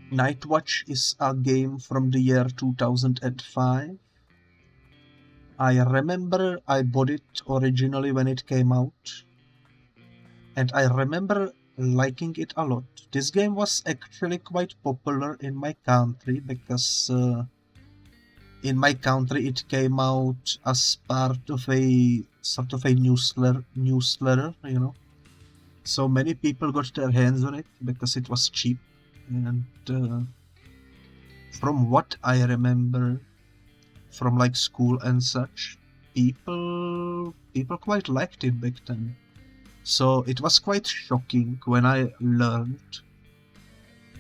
Night Watch is a game from the year 2005. I remember I bought it originally when it came out, and I remember liking it a lot. This game was actually quite popular in my country because in my country it came out as part of a sort of a newsletter, you know. So many people got their hands on it because it was cheap, and from what I remember from like school and such, people quite liked it back then. So it was quite shocking when I learned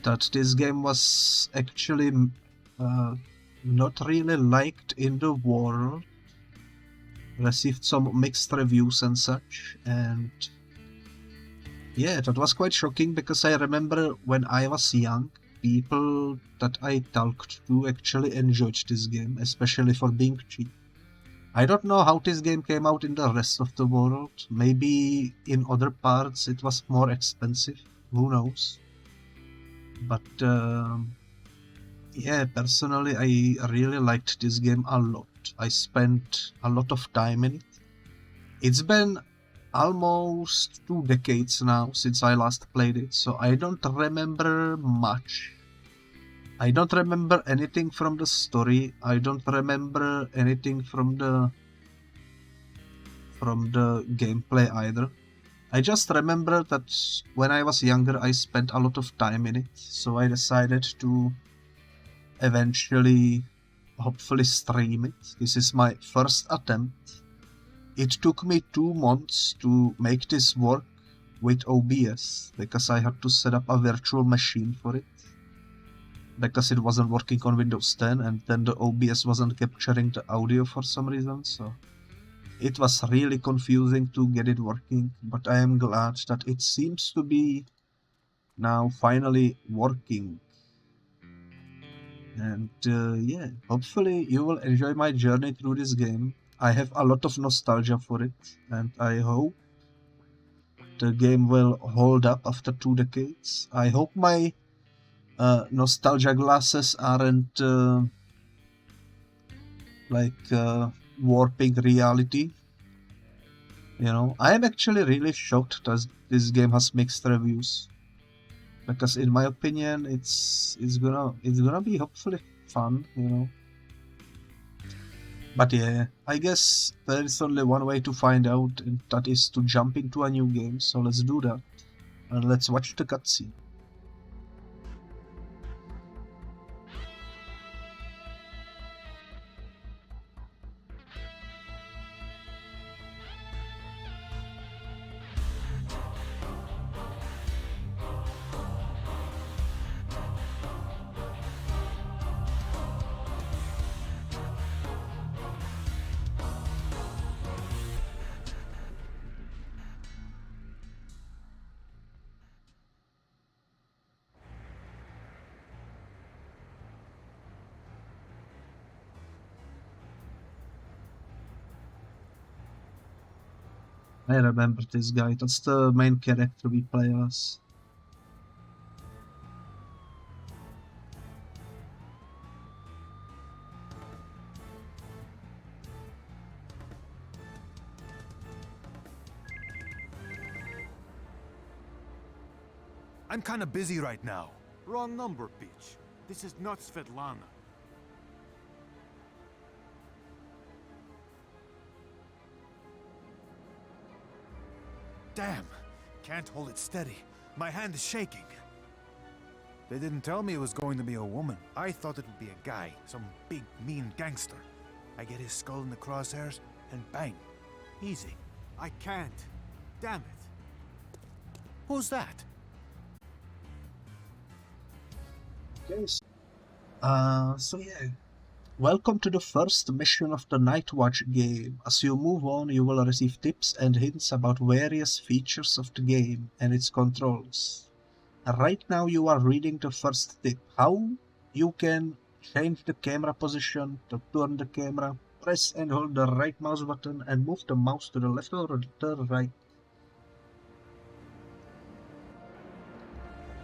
that this game was actually not really liked in the world, received some mixed reviews and such, and yeah, that was quite shocking because I remember when I was young, people that I talked to actually enjoyed this game, especially for being cheap. I don't know how this game came out in the rest of the world. Maybe in other parts it was more expensive. Who knows? But yeah, personally, I really liked this game a lot. I spent a lot of time in it. It's been almost 2 decades now since I last played it, so I don't remember much. I don't remember anything from the story. I don't remember anything from the gameplay either. I just remember that when I was younger I spent a lot of time in it, so I decided to eventually, hopefully, stream it. This is my first attempt. It took me 2 months to make this work with OBS, because I had to set up a virtual machine for it, because it wasn't working on Windows 10, and then the OBS wasn't capturing the audio for some reason, so it was really confusing to get it working, but I am glad that it seems to be now finally working. And yeah, hopefully you will enjoy my journey through this game. I have a lot of nostalgia for it, and I hope the game will hold up after 2 decades. I hope my nostalgia glasses aren't warping reality. You know, I am actually really shocked that this game has mixed reviews, because in my opinion it's gonna be hopefully fun, you know. But yeah, I guess there is only one way to find out, and that is to jump into a new game. So let's do that, and let's watch the cutscene. I remember this guy. That's the main character we play as. I'm kinda busy right now. Wrong number, bitch. This is not Svetlana. Damn! Can't hold it steady. My hand is shaking. They didn't tell me it was going to be a woman. I thought it would be a guy, some big, mean gangster. I get his skull in the crosshairs, and bang. Easy. I can't. Damn it. Who's that? Okay, so yeah. Welcome to the first mission of the Night Watch game. As you move on, you will receive tips and hints about various features of the game and its controls. Right now you are reading the first tip, how you can change the camera position, to turn the camera, press and hold the right mouse button and move the mouse to the left or the right.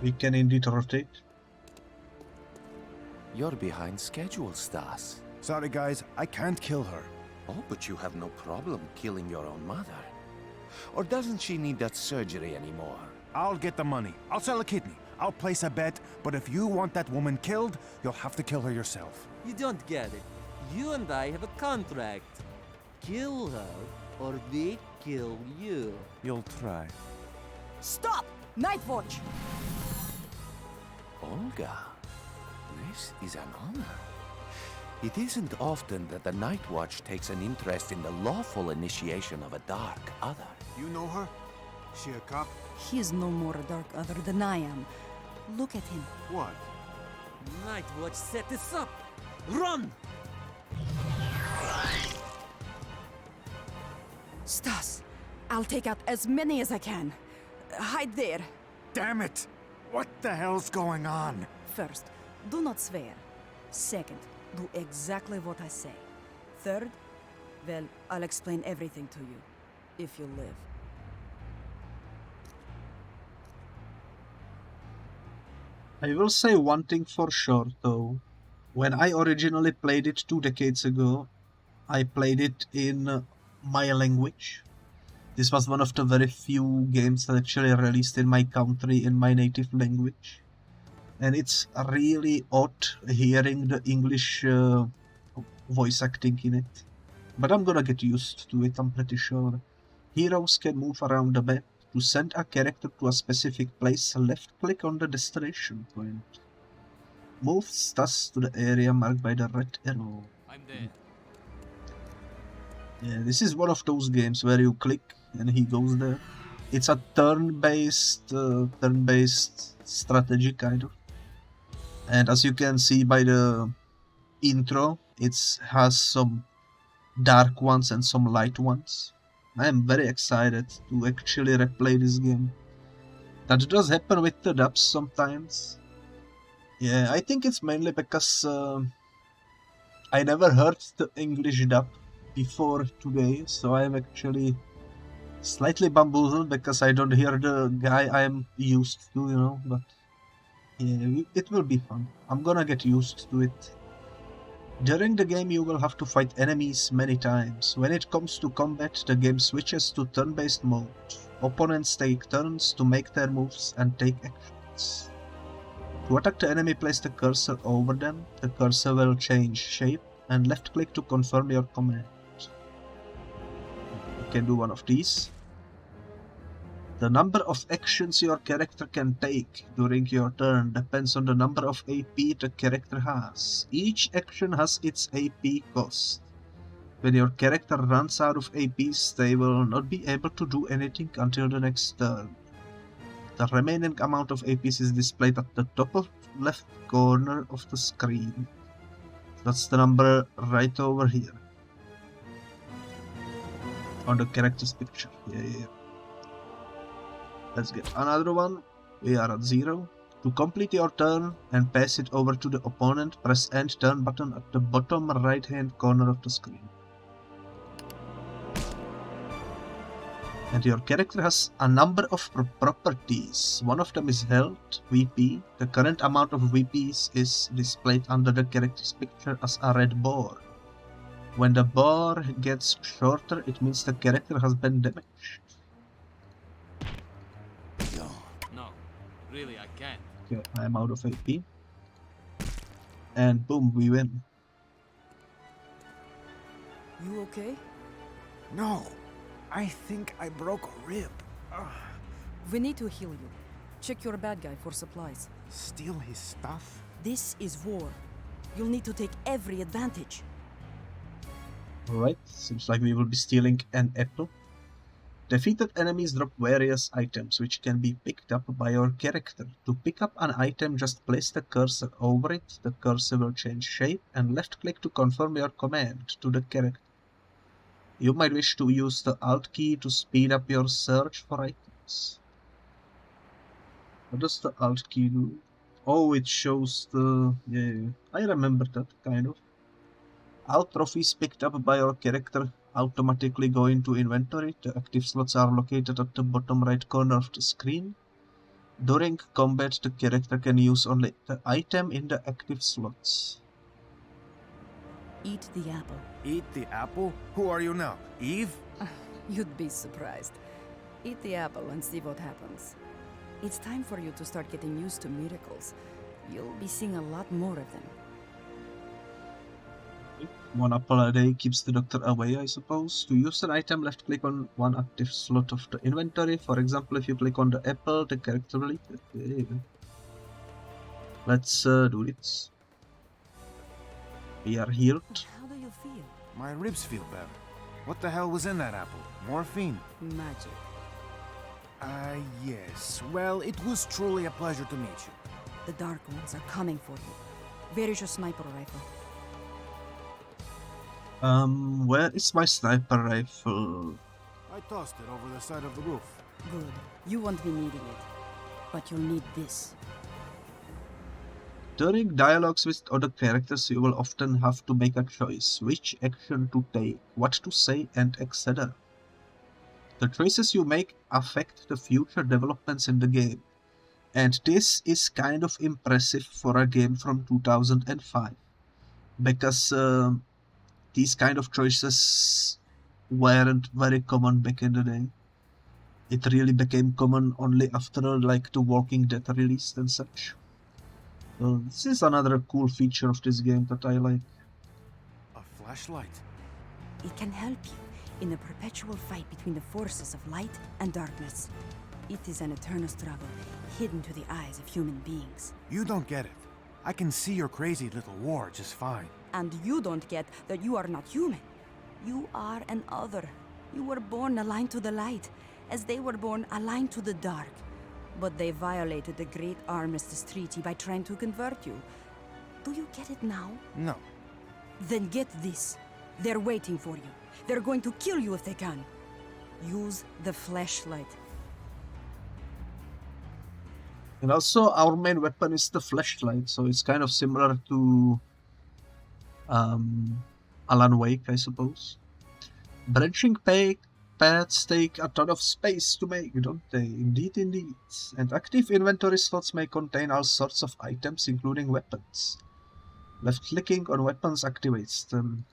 We can indeed rotate. You're behind schedule, Stas. Sorry, guys, I can't kill her. Oh, but you have no problem killing your own mother. Or doesn't she need that surgery anymore? I'll get the money. I'll sell a kidney. I'll place a bet, but if you want that woman killed, you'll have to kill her yourself. You don't get it. You and I have a contract. Kill her, or we kill you. You'll try. Stop! Night Watch! Olga, this is an honor. It isn't often that the Night Watch takes an interest in the lawful initiation of a dark other. You know her? She a cop? He's no more a dark other than I am. Look at him. What? Night Watch set this up. Run! Stas, I'll take out as many as I can. Hide there. Damn it! What the hell's going on? First, do not swear. Second, do exactly what I say. Third, well, I'll explain everything to you, if you live. I will say one thing for sure though. When I originally played it 2 decades ago, I played it in my language. This was one of the very few games that actually released in my country in my native language. And it's really odd hearing the English voice acting in it. But I'm gonna get used to it, I'm pretty sure. Heroes can move around the map. To send a character to a specific place, left-click on the destination point. Move Stas to the area marked by the red arrow. I'm there. Yeah, this is one of those games where you click and he goes there. It's a turn-based strategy kind of. And as you can see by the intro, it has some dark ones and some light ones. I am very excited to actually replay this game. That does happen with the dubs sometimes. Yeah, I think it's mainly because I never heard the English dub before today, so I'm actually slightly bamboozled because I don't hear the guy I'm used to, you know, but yeah, it will be fun. I'm gonna get used to it. During the game you will have to fight enemies many times. When it comes to combat, the game switches to turn-based mode. Opponents take turns to make their moves and take actions. To attack the enemy, place the cursor over them. The cursor will change shape and left-click to confirm your command. You can do one of these. The number of actions your character can take during your turn depends on the number of AP the character has. Each action has its AP cost. When your character runs out of APs, they will not be able to do anything until the next turn. The remaining amount of APs is displayed at the top of left corner of the screen. That's the number right over here. On the character's picture. Yeah. Let's get another one. We are at 0. To complete your turn and pass it over to the opponent, press End Turn button at the bottom right hand corner of the screen. And your character has a number of properties. One of them is health, VP. The current amount of VPs is displayed under the character's picture as a red bar. When the bar gets shorter, it means the character has been damaged. No, really, I can't. Okay, I am out of AP. And boom, we win. You okay? No, I think I broke a rib. We need to heal you. Check your bad guy for supplies. Steal his stuff? This is war. You'll need to take every advantage. Alright, seems like we will be stealing an apple. Defeated enemies drop various items which can be picked up by your character. To pick up an item, just place the cursor over it. The cursor will change shape and left click to confirm your command to the character. You might wish to use the Alt key to speed up your search for items. What does the Alt key do? Oh, it shows the... yeah, I remember that, kind of. Alt trophies picked up by your character automatically go into inventory. The active slots are located at the bottom right corner of the screen. During combat, the character can use only the item in the active slots. Eat the apple. Eat the apple? Who are you now? Eve? You'd be surprised. Eat the apple and see what happens. It's time for you to start getting used to miracles. You'll be seeing a lot more of them. One apple a day keeps the doctor away, I suppose. To use an item, left click on one active slot of the inventory. For example, if you click on the apple, the character will eat it. Okay. Let's do this. We are healed. How do you feel? My ribs feel better. What the hell was in that apple? Morphine? Magic. Yes. Well, it was truly a pleasure to meet you. The Dark Ones are coming for you. Where is your sniper rifle? Where is my sniper rifle? I tossed it over the side of the roof. Good. You won't be needing it. But you'll need this. During dialogues with other characters, you will often have to make a choice, which action to take, what to say, and etc. The choices you make affect the future developments in the game, and this is kind of impressive for a game from 2005, because these kind of choices weren't very common back in the day. It really became common only after like The Walking Dead released and such. So this is another cool feature of this game that I like. A flashlight? It can help you in the perpetual fight between the forces of light and darkness. It is an eternal struggle, hidden to the eyes of human beings. You don't get it. I can see your crazy little war just fine. And you don't get that you are not human. You are an other. You were born aligned to the light, as they were born aligned to the dark. But they violated the Great Armistice Treaty by trying to convert you. Do you get it now? No. Then get this. They're waiting for you. They're going to kill you if they can. Use the flashlight. And also our main weapon is the flashlight, so it's kind of similar to Alan Wake, I suppose. Branching paths take a ton of space to make, don't they? Indeed, indeed. And active inventory slots may contain all sorts of items, including weapons. Left-clicking on weapons activates them.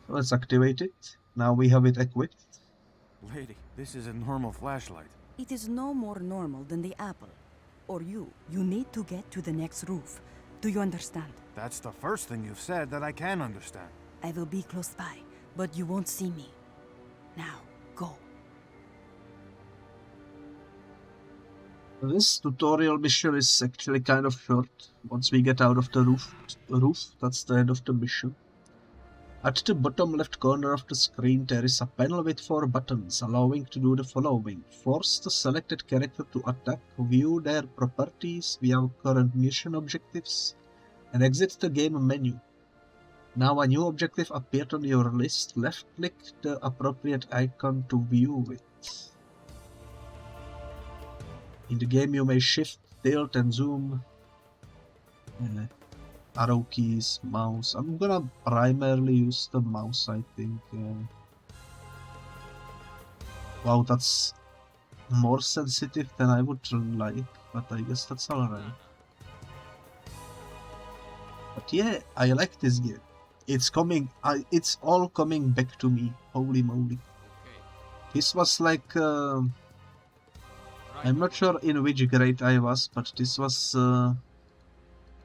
So let's activate it. Now we have it equipped. Lady, this is a normal flashlight. It is no more normal than the apple. Or you. You need to get to the next roof. Do you understand? That's the first thing you've said that I can understand. I will be close by, but you won't see me. Now, go. This tutorial mission is actually kind of short. Once we get out of the roof, that's the end of the mission. At the bottom left corner of the screen there is a panel with 4 buttons, allowing to do the following. Force the selected character to attack, view their properties, view current mission objectives, and exit the game menu. Now a new objective appeared on your list. Left-click the appropriate icon to view it. In the game you may shift, tilt and zoom. Arrow keys, mouse. I'm gonna primarily use the mouse, I think. Wow, that's more sensitive than I would like, but I guess that's alright. But yeah, I like this game. It's coming, it's all coming back to me. Holy moly. This was like, I'm not sure in which grade I was, but this was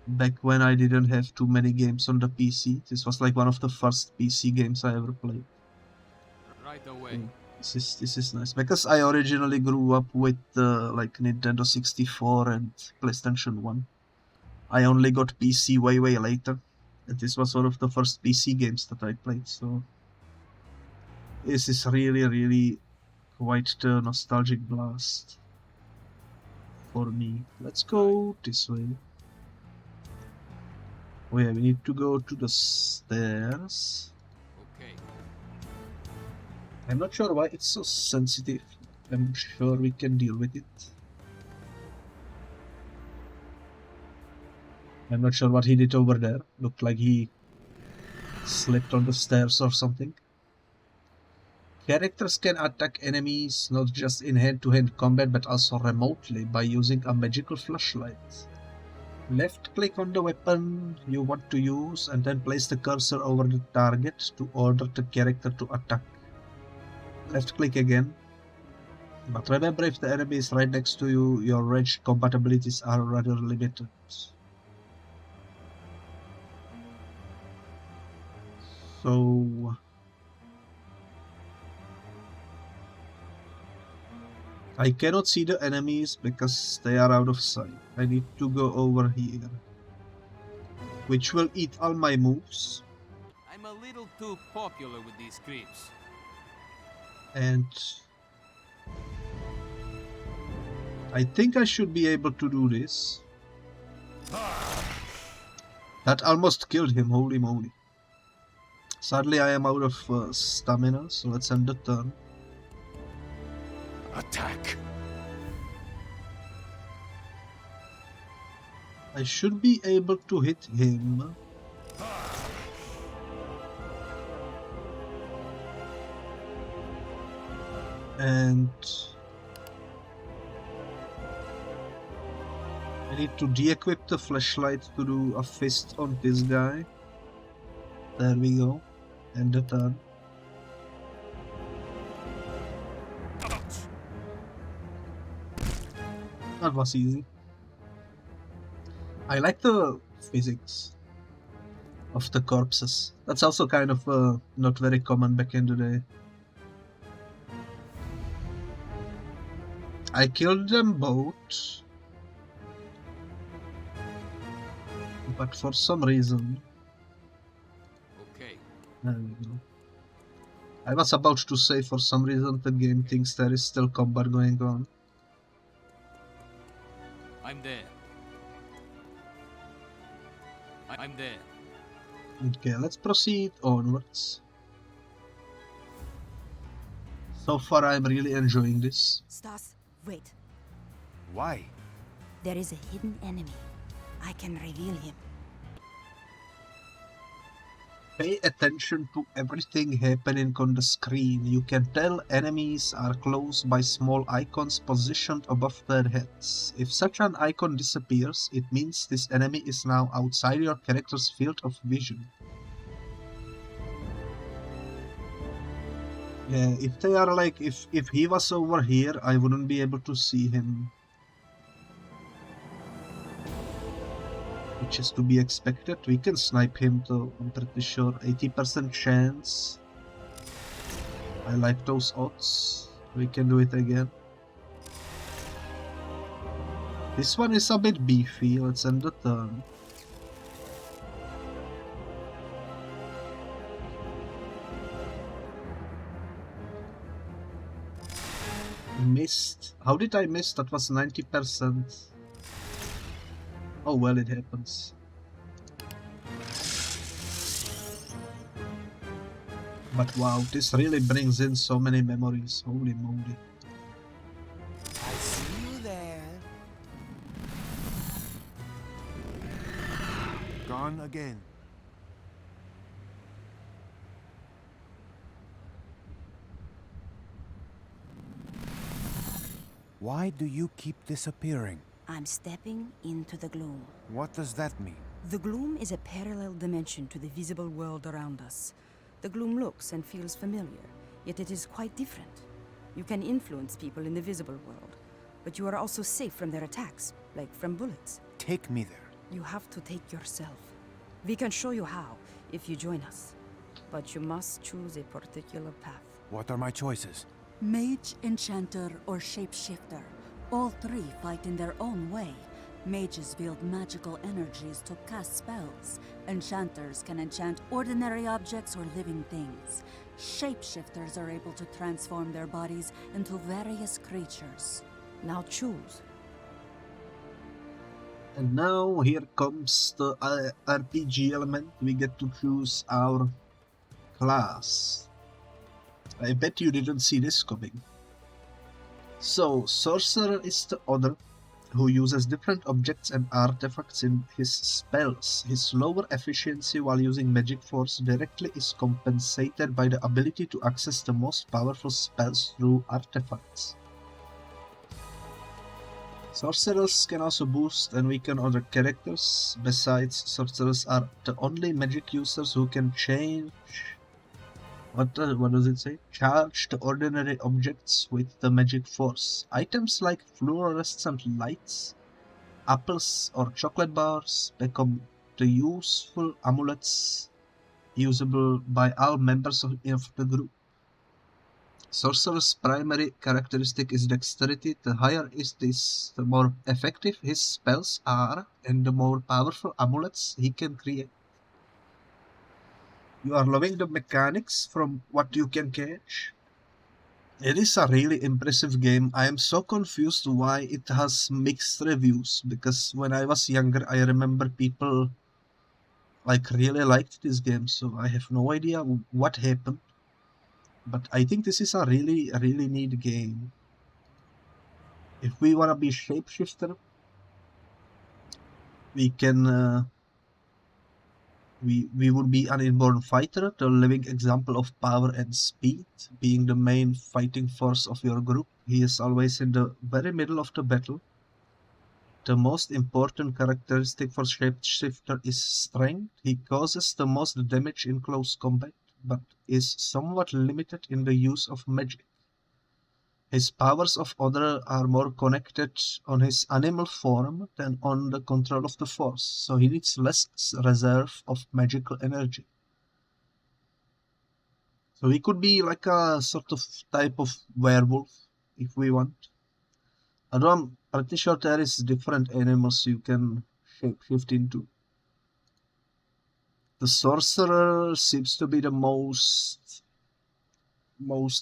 back when I didn't have too many games on the PC. This was like one of the first PC games I ever played. Right away. This is nice, because I originally grew up with like Nintendo 64 and PlayStation 1. I only got PC way later, and this was one of the first PC games that I played, so this is really quite the nostalgic blast for me. Let's go this way. Oh yeah, we need to go to the stairs. Okay. I'm not sure why it's so sensitive. I'm sure we can deal with it. I'm not sure what he did over there. Looked like he slipped on the stairs or something. Characters can attack enemies not just in hand-to-hand combat but also remotely by using a magical flashlight. Left-click on the weapon you want to use and then place the cursor over the target to order the character to attack. Left-click again. But remember, if the enemy is right next to you, your ranged combat abilities are rather limited. So... I cannot see the enemies because they are out of sight. I need to go over here. Which will eat all my moves. I'm a little too popular with these creeps. And... I think I should be able to do this. That almost killed him, holy moly. Sadly I am out of stamina, so let's end the turn. Attack! I should be able to hit him. And... I need to de-equip the flashlight to do a fist on this guy. There we go. End the turn. That was easy. I like the physics of the corpses. That's also kind of not very common back in the day. I killed them both. But for some reason... Okay. There we go. I was about to say for some reason the game thinks there is still combat going on. I'm there. I'm there. Okay, let's proceed onwards. So far I'm really enjoying this. Stas, wait. Why? There is a hidden enemy. I can reveal him. Pay attention to everything happening on the screen. You can tell enemies are close by small icons positioned above their heads. If such an icon disappears, it means this enemy is now outside your character's field of vision. Yeah, if they are like, if he was over here, I wouldn't be able to see him. Which is to be expected. We can snipe him though, I'm pretty sure. 80% chance. I like those odds. We can do it again. This one is a bit beefy. Let's end the turn. Missed. How did I miss? That was 90%. Oh well, it happens. But wow, this really brings in so many memories. Holy moly. I see you there. Gone again. Why do you keep disappearing? I'm stepping into the gloom. What does that mean? The gloom is a parallel dimension to the visible world around us. The gloom looks and feels familiar, yet it is quite different. You can influence people in the visible world, but you are also safe from their attacks, like from bullets. Take me there. You have to take yourself. We can show you how, if you join us. But you must choose a particular path. What are my choices? Mage, Enchanter, or Shapeshifter. All three fight in their own way. Mages wield magical energies to cast spells. Enchanters can enchant ordinary objects or living things. Shapeshifters are able to transform their bodies into various creatures. Now choose. And now here comes the RPG element. We get to choose our class. I bet you didn't see this coming. So, Sorcerer is the honor. who uses different objects and artifacts in his spells. His lower efficiency while using magic force directly is compensated by the ability to access the most powerful spells through artifacts. Sorcerers can also boost and weaken other characters. Besides, sorcerers are the only magic users who can change... What does it say? Charge the ordinary objects with the magic force. Items like fluorescent lights, apples or chocolate bars become the useful amulets usable by all members of the group. Sorcerer's primary characteristic is dexterity. The higher is this, the more effective his spells are and the more powerful amulets he can create. You are loving the mechanics from what you can catch? It is a really impressive game. I am so confused why it has mixed reviews, because when I was younger I remember people like really liked this game, so I have no idea what happened. But I think this is a really neat game. If we wanna be shapeshifter, we can we would be an inborn fighter, the living example of power and speed. Being the main fighting force of your group, he is always in the very middle of the battle. The most important characteristic for shapeshifter is strength. He causes the most damage in close combat, but is somewhat limited in the use of magic. His powers of other are more connected on his animal form than on the control of the force, so he needs less reserve of magical energy. So he could be like a sort of type of werewolf if we want. Although I'm pretty sure there is different animals you can shapeshift into. The sorcerer seems to be the most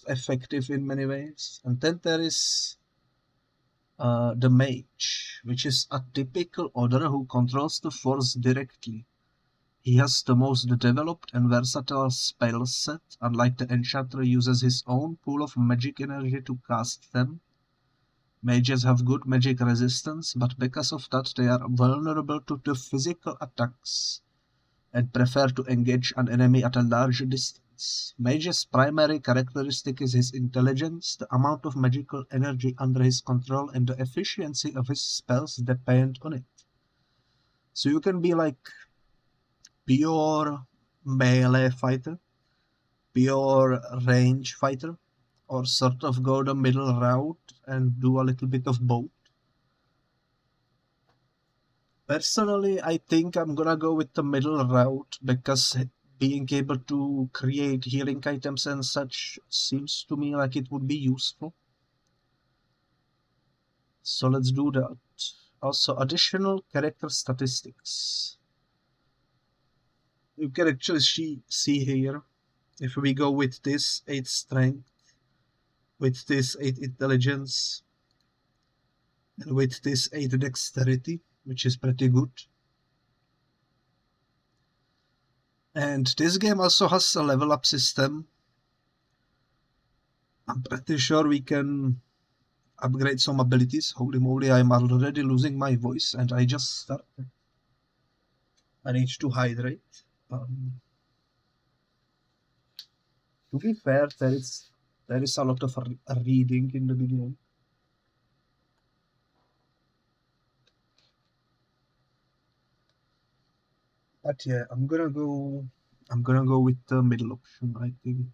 effective in many ways, and then there is the mage, which is a typical other who controls the force directly. He has the most developed and versatile spell set. Unlike the enchanter, uses his own pool of magic energy to cast them. Mages have good magic resistance, but because of that they are vulnerable to the physical attacks and prefer to engage an enemy at a larger distance. Mage's primary characteristic is his intelligence. The amount of magical energy under his control and the efficiency of his spells depend on it. So you can be like pure melee fighter, pure range fighter, or sort of go the middle route and do a little bit of both. Personally, I think I'm gonna go with the middle route, because being able to create healing items and such seems to me like it would be useful. So let's do that. Also, additional character statistics. You can actually see here, if we go with this 8 strength, with this 8 intelligence, and with this 8 dexterity, which is pretty good. And this game also has a level up system. I'm pretty sure we can upgrade some abilities. Holy moly, I'm already losing my voice and I just started. I need to hydrate. To be fair, there is a lot of reading in the beginning. But yeah, I'm gonna go with the middle option, I think.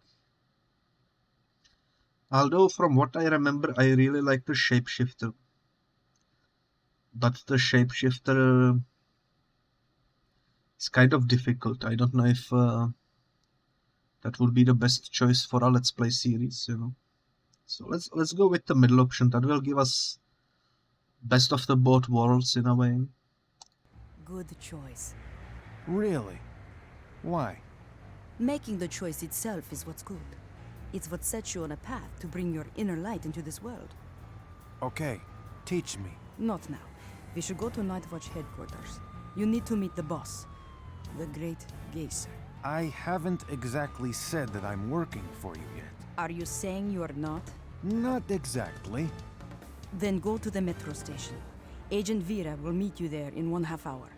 Although from what I remember, I really like the shapeshifter. But the shapeshifter is kind of difficult. I don't know if that would be the best choice for a Let's Play series, you know. So let's go with the middle option. That will give us best of the both worlds in a way. Good choice. Really? Why? Making the choice itself is what's good. It's what sets you on a path to bring your inner light into this world. Okay, teach me. Not now. We should go to Nightwatch headquarters. You need to meet the boss, the Great Geyser. I haven't exactly said that I'm working for you yet. Are you saying you are not? Not exactly. Then go to the metro station. Agent Vera will meet you there in 1/2 hour.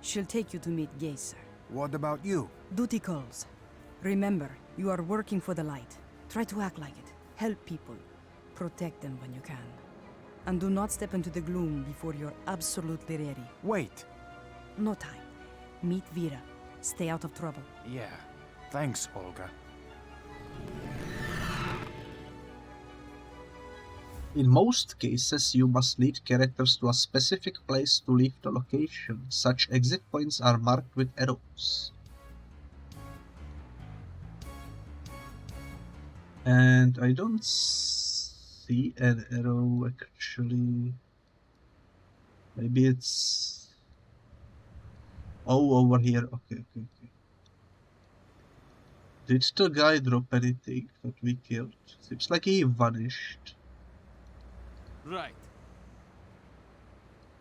She'll take you to meet Geyser. What about you? Duty calls. Remember, you are working for the light. Try to act like it. Help people. Protect them when you can. And do not step into the gloom before you're absolutely ready. Wait. No time. Meet Vera. Stay out of trouble. Yeah. Thanks, Olga. In most cases, you must lead characters to a specific place to leave the location. Such exit points are marked with arrows. And I don't see an arrow actually. Maybe it's... Oh, over here. Okay. Did the guy drop anything that we killed? Seems like he vanished. Right.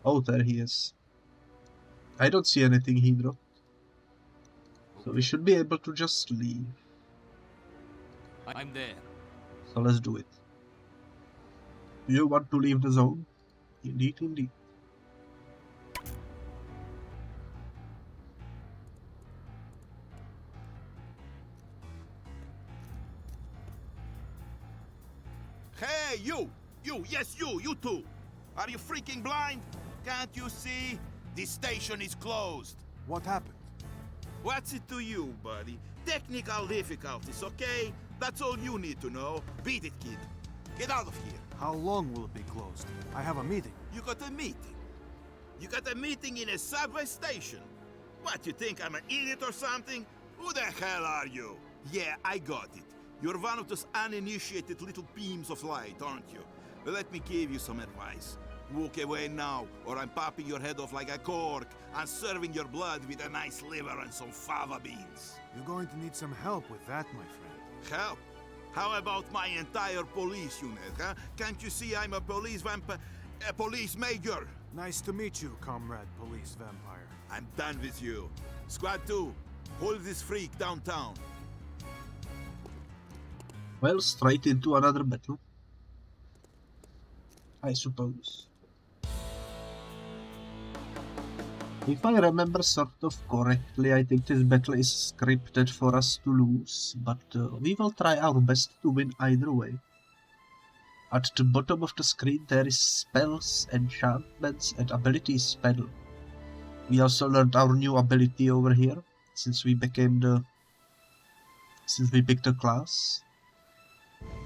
Oh, there he is. I don't see anything he dropped. So we should be able to just leave. I'm there. So let's do it. You want to leave the zone? Indeed. Hey, you! Yes, you two! Are you freaking blind? Can't you see? This station is closed. What happened? What's it to you, buddy? Technical difficulties, okay? That's all you need to know. Beat it, kid. Get out of here. How long will it be closed? I have a meeting. You got a meeting? You got a meeting in a subway station? What, you think I'm an idiot or something? Who the hell are you? Yeah, I got it. You're one of those uninitiated little beams of light, aren't you? Well, let me give you some advice. Walk away now, or I'm popping your head off like a cork and serving your blood with a nice liver and some fava beans. You're going to need some help with that, my friend. Help? How about my entire police unit, huh? Can't you see I'm a police a police major? Nice to meet you, comrade police vampire. I'm done with you. Squad 2, hold this freak downtown. Well, straight into another battle, I suppose. If I remember sort of correctly, I think this battle is scripted for us to lose, but we will try our best to win either way. At the bottom of the screen there is spells, enchantments and abilities panel. We also learned our new ability over here, since we picked the class.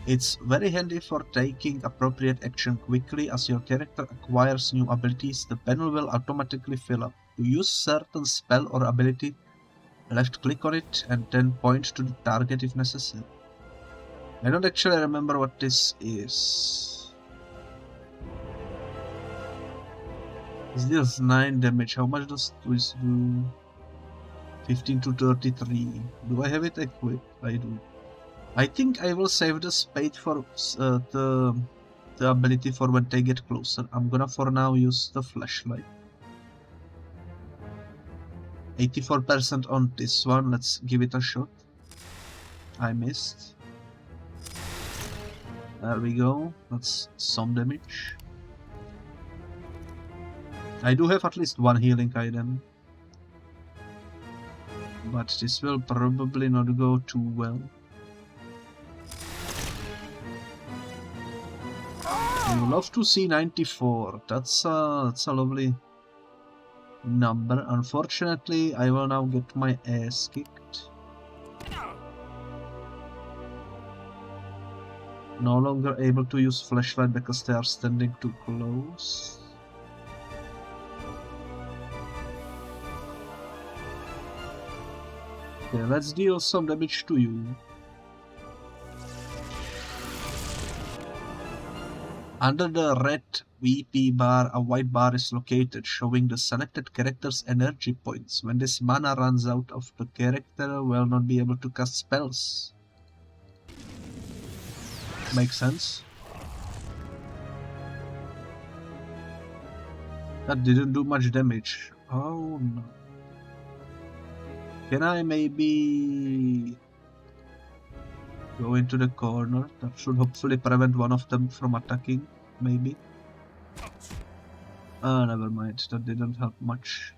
It's very handy for taking appropriate action quickly. As your character acquires new abilities, the panel will automatically fill up. To use certain spell or ability, left click on it and then point to the target if necessary. I don't actually remember what this is. This deals 9 damage. How much does this do? 15 to 33. Do I have it equipped? I do. I think I will save the spade for the ability for when they get closer. I'm gonna for now use the flashlight. 84% on this one. Let's give it a shot. I missed. There we go. That's some damage. I do have at least one healing item, but this will probably not go too well. I would love to see 94. That's a lovely number. Unfortunately, I will now get my ass kicked. No longer able to use flashlight because they are standing too close. Okay, let's deal some damage to you. Under the red VP bar, a white bar is located, showing the selected character's energy points. When this mana runs out of the character, will not be able to cast spells. Makes sense. That didn't do much damage. Oh no. Can I maybe go into the corner? That should hopefully prevent one of them from attacking, maybe. Never mind, that didn't help much.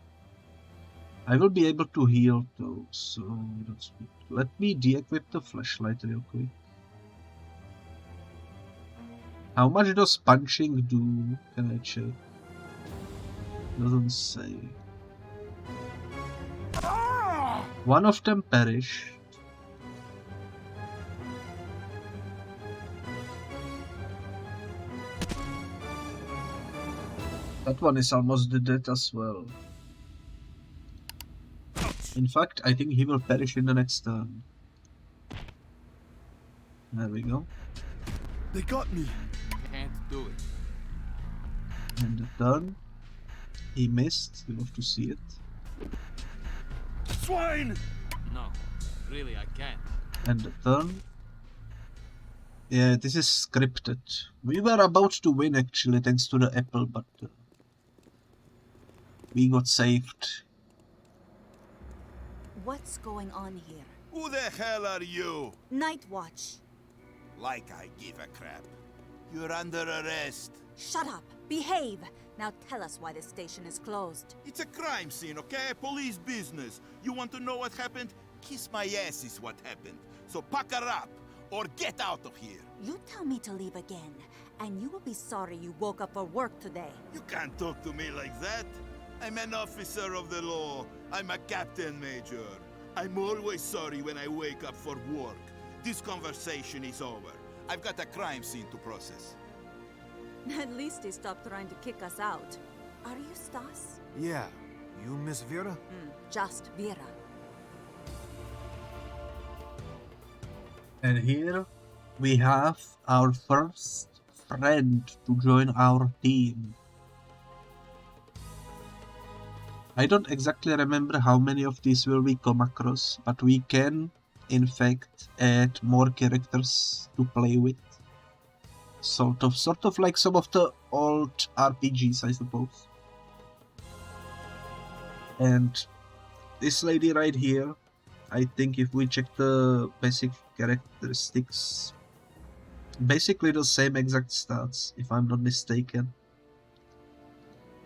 I will be able to heal though, so that's good. Let me de-equip the flashlight real quick. How much does punching do? Can I check? Doesn't say. One of them perished. That one is almost dead as well. In fact, I think he will perish in the next turn. There we go. They got me. Can't do it. And the turn. He missed. You have to see it. Swine! No, really, I can't. And the turn. Yeah, this is scripted. We were about to win actually thanks to the apple, but we got saved. What's going on here? Who the hell are you? Night Watch. Like I give a crap. You're under arrest. Shut up. Behave. Now tell us why the station is closed. It's a crime scene, okay? Police business. You want to know what happened? Kiss my ass is what happened. So pack her up, or get out of here. You tell me to leave again, and you will be sorry you woke up for work today. You can't talk to me like that. I'm an officer of the law. I'm a captain major. I'm always sorry when I wake up for work. This conversation is over. I've got a crime scene to process. At least he stopped trying to kick us out. Are you Stas? Yeah. You Miss Vera? Just Vera. And here we have our first friend to join our team. I don't exactly remember how many of these will we come across, but we can, in fact, add more characters to play with. Sort of like some of the old RPGs, I suppose. And this lady right here, I think if we check the basic characteristics, basically the same exact stats, if I'm not mistaken.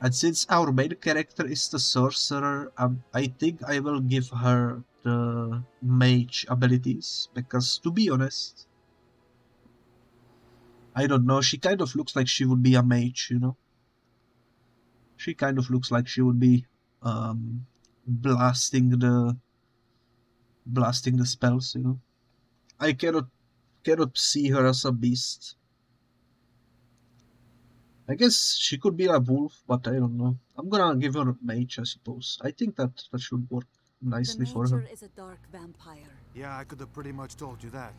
And since our main character is the sorcerer, I think I will give her the mage abilities, because to be honest, I don't know, she kind of looks like she would be a mage, you know? She kind of looks like she would be blasting the spells, you know? I cannot see her as a beast. I guess she could be a wolf, but I don't know. I'm gonna give her a mage, I suppose. I think that should work nicely for her. The Major is a dark vampire. Yeah, I could have pretty much told you that.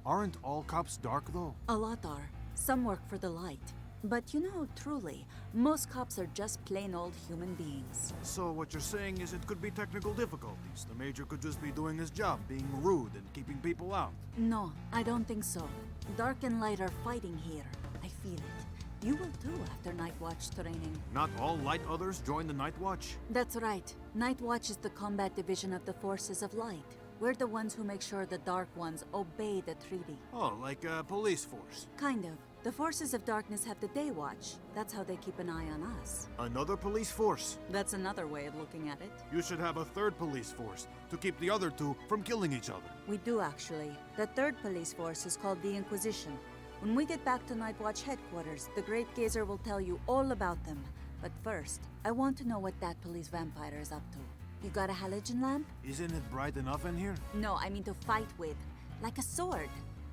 Aren't all cops dark, though? A lot are. Some work for the light. But you know, truly, most cops are just plain old human beings. So what you're saying is it could be technical difficulties. The Major could just be doing his job, being rude and keeping people out. No, I don't think so. Dark and light are fighting here. I feel it. You will too after Night Watch training. Not all Light Others join the Night Watch? That's right. Night Watch is the combat division of the Forces of Light. We're the ones who make sure the Dark Ones obey the treaty. Oh, like a police force. Kind of. The Forces of Darkness have the Day Watch. That's how they keep an eye on us. Another police force? That's another way of looking at it. You should have a third police force to keep the other two from killing each other. We do, actually. The third police force is called the Inquisition. When we get back to Night Watch headquarters, the Great Gazer will tell you all about them. But first, I want to know what that police vampire is up to. You got a halogen lamp? Isn't it bright enough in here? No, I mean to fight with. Like a sword.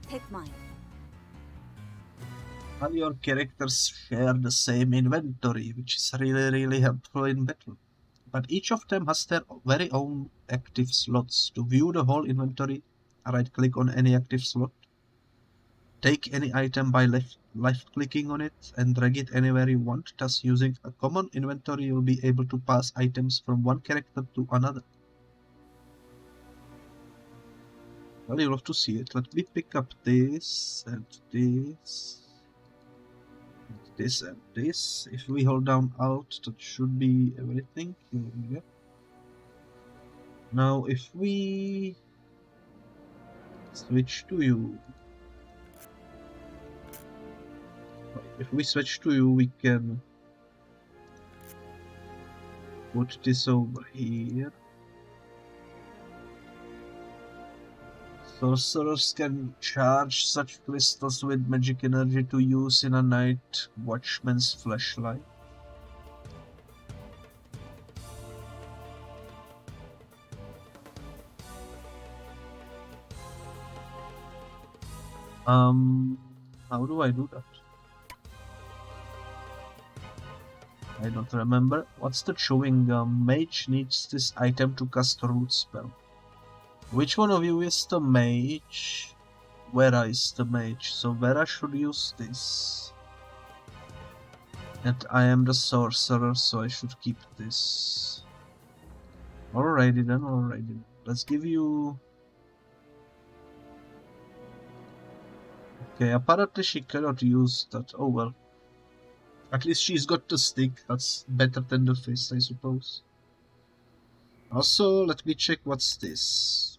Take mine. All your characters share the same inventory, which is really helpful in battle. But each of them has their very own active slots. To view the whole inventory, right-click on any active slot. Take any item by left-clicking on it and drag it anywhere you want. Thus, using a common inventory, you'll be able to pass items from one character to another. Well, you'll have to see it. Let me pick up this and this. This and this. If we hold down Alt, that should be everything. Yeah. Now, if we switch to you, we can Put this over here. Sorcerers can charge such crystals with magic energy to use in a night watchman's flashlight. How do I do that? I don't remember. What's the chewing gum? Mage needs this item to cast a root spell. Which one of you is the mage? Vera is the mage, so Vera should use this. And I am the sorcerer, so I should keep this. Alrighty then, alrighty then. Let's give you... Okay, apparently she cannot use that. Oh well. At least she's got the stick. That's better than the fist, I suppose. Also, let me check what's this.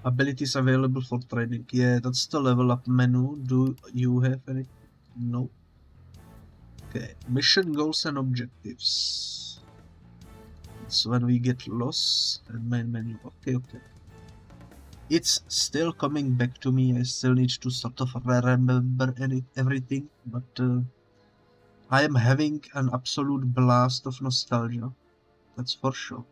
Abilities available for training. Yeah, that's the level up menu. Do you have any? No. Okay, mission goals and objectives. That's when we get lost and main menu. Okay, okay. It's still coming back to me. I still need to sort of remember everything, but I am having an absolute blast of nostalgia. That's for sure.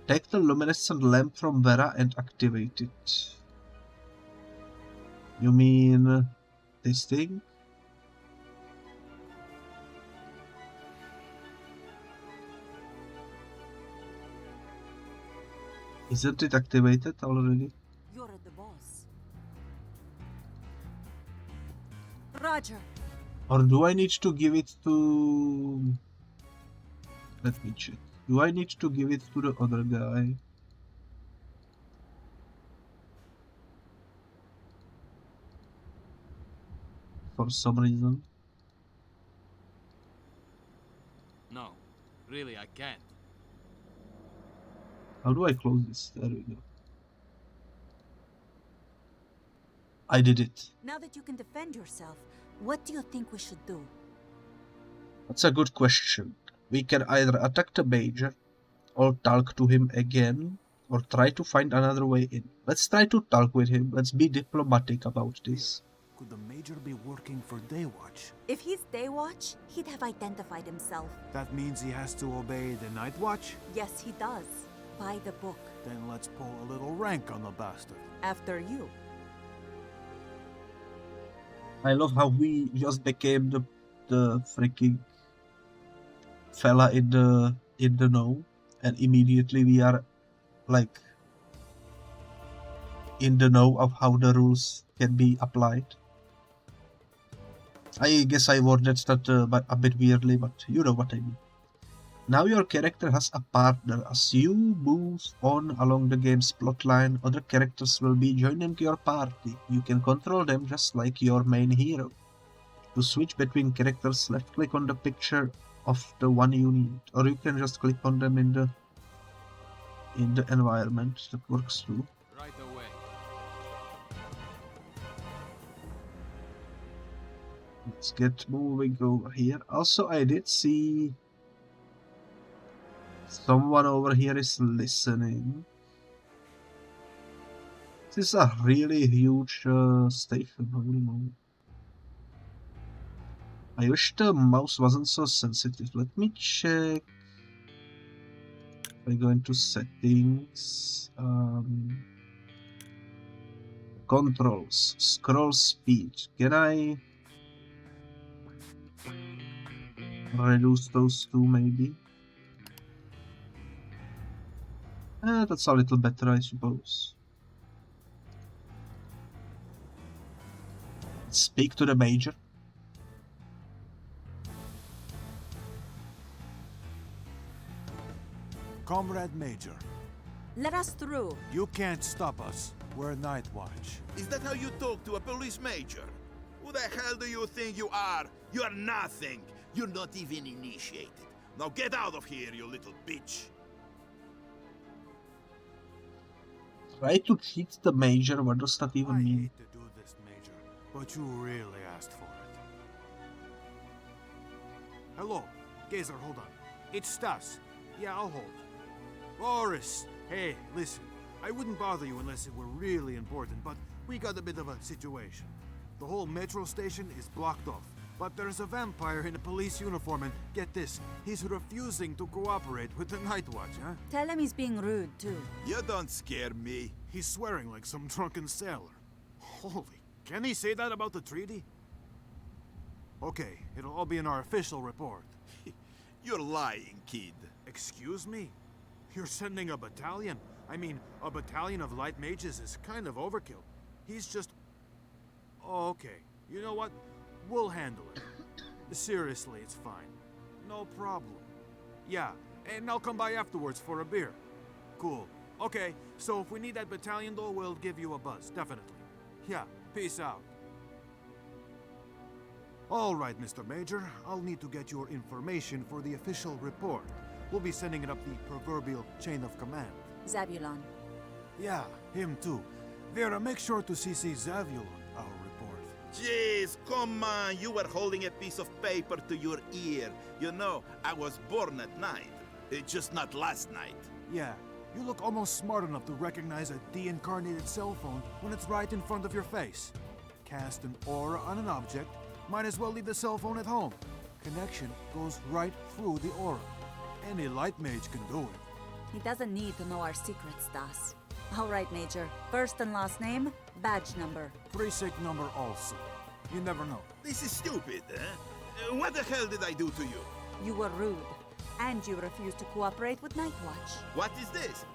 Take the luminescent lamp from Vera and activate it. You mean this thing? Isn't it activated already? You're the boss. Roger. Or do I need to give it to... Let me check. Do I need to give it to the other guy? For some reason. No, really, I can't. How do I close this? There we go. I did it. Now that you can defend yourself, what do you think we should do? That's a good question. We can either attack the Major, or talk to him again, or try to find another way in. Let's try to talk with him. Let's be diplomatic about this. Could the Major be working for Daywatch? If he's Daywatch, he'd have identified himself. That means he has to obey the Night Watch? Yes, he does. By the book. Then let's pull a little rank on the bastard. After you. I love how we just became the freaking fella in the know, and immediately we are like in the know of how the rules can be applied. I guess I worded that a bit weirdly, but you know what I mean. Now your character has a partner. As you move on along the game's plotline, other characters will be joining your party. You can control them just like your main hero. To switch between characters, left click on the picture of the one you need, or you can just click on them in the environment. That works too. Right away. Let's get moving over here. Also, I did see someone over here is listening. This is a really huge station. Holy moly. I wish the mouse wasn't so sensitive. Let me check. If I go into settings, controls, scroll speed. Can I reduce those two maybe? That's a little better, I suppose. Speak to the Major. Comrade Major, Let us through. you can't stop us. We're Night Watch. Is that how you talk to a police major? Who the hell do you think you are? You're nothing. You're not even initiated. Now get out of here, you little bitch. Try to cheat the major? What does that even I mean? hate to do this, Major, but you really asked for it. Hello, Gazer, hold on. It's Stas. Yeah, I'll hold. Boris, hey, listen. I wouldn't bother you unless it were really important, but we got a bit of a situation. The whole metro station is blocked off, but there's a vampire in a police uniform and, get this, he's refusing to cooperate with the Night Watch, huh? Tell him he's being rude, too. You don't scare me. He's swearing like some drunken sailor. Holy, can he say that about the treaty? Okay, it'll all be in our official report. You're lying, kid. Excuse me? You're sending a battalion? I mean, a battalion of light mages is kind of overkill. He's just... Oh, okay. You know what? We'll handle it. Seriously, it's fine. No problem. Yeah, and I'll come by afterwards for a beer. Cool. Okay, so if we need that battalion though, we'll give you a buzz, definitely. Yeah, peace out. All right, Mr. Major, I'll need to get your information for the official report. We'll be sending it up the proverbial chain of command. Zabulon. Yeah, him too. Vera, make sure to CC Zavulon, our report. Jeez, come on. You were holding a piece of paper to your ear. You know, I was born at night. Just not last night. Yeah, you look almost smart enough to recognize a de-incarnated cell phone when it's right in front of your face. Cast an aura on an object, might as well leave the cell phone at home. Connection goes right through the aura. Any light mage can do it. He doesn't need to know our secrets, Stas. All right, Major. First and last name, badge number. Precinct number also. You never know. This is stupid, eh? What the hell did I do to you? You were rude. And you refused to cooperate with Night Watch. What is this?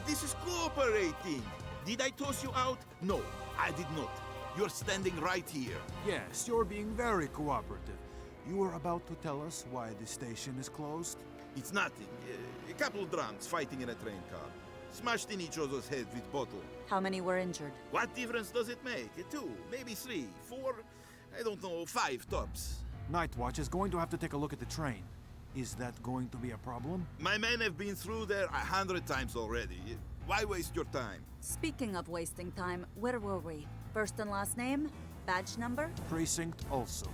This is cooperating. Did I toss you out? No, I did not. You're standing right here. Yes, you're being very cooperative. You were about to tell us why the station is closed? It's nothing. A couple of drunks fighting in a train car. Smashed in each other's heads with bottle. How many were injured? What difference does it make? 2, maybe 3, 4, I don't know, 5 tops. Night Watch is going to have to take a look at the train. Is that going to be a problem? My men have been through there 100 times already. Why waste your time? Speaking of wasting time, where were we? First and last name? Badge number? Precinct also.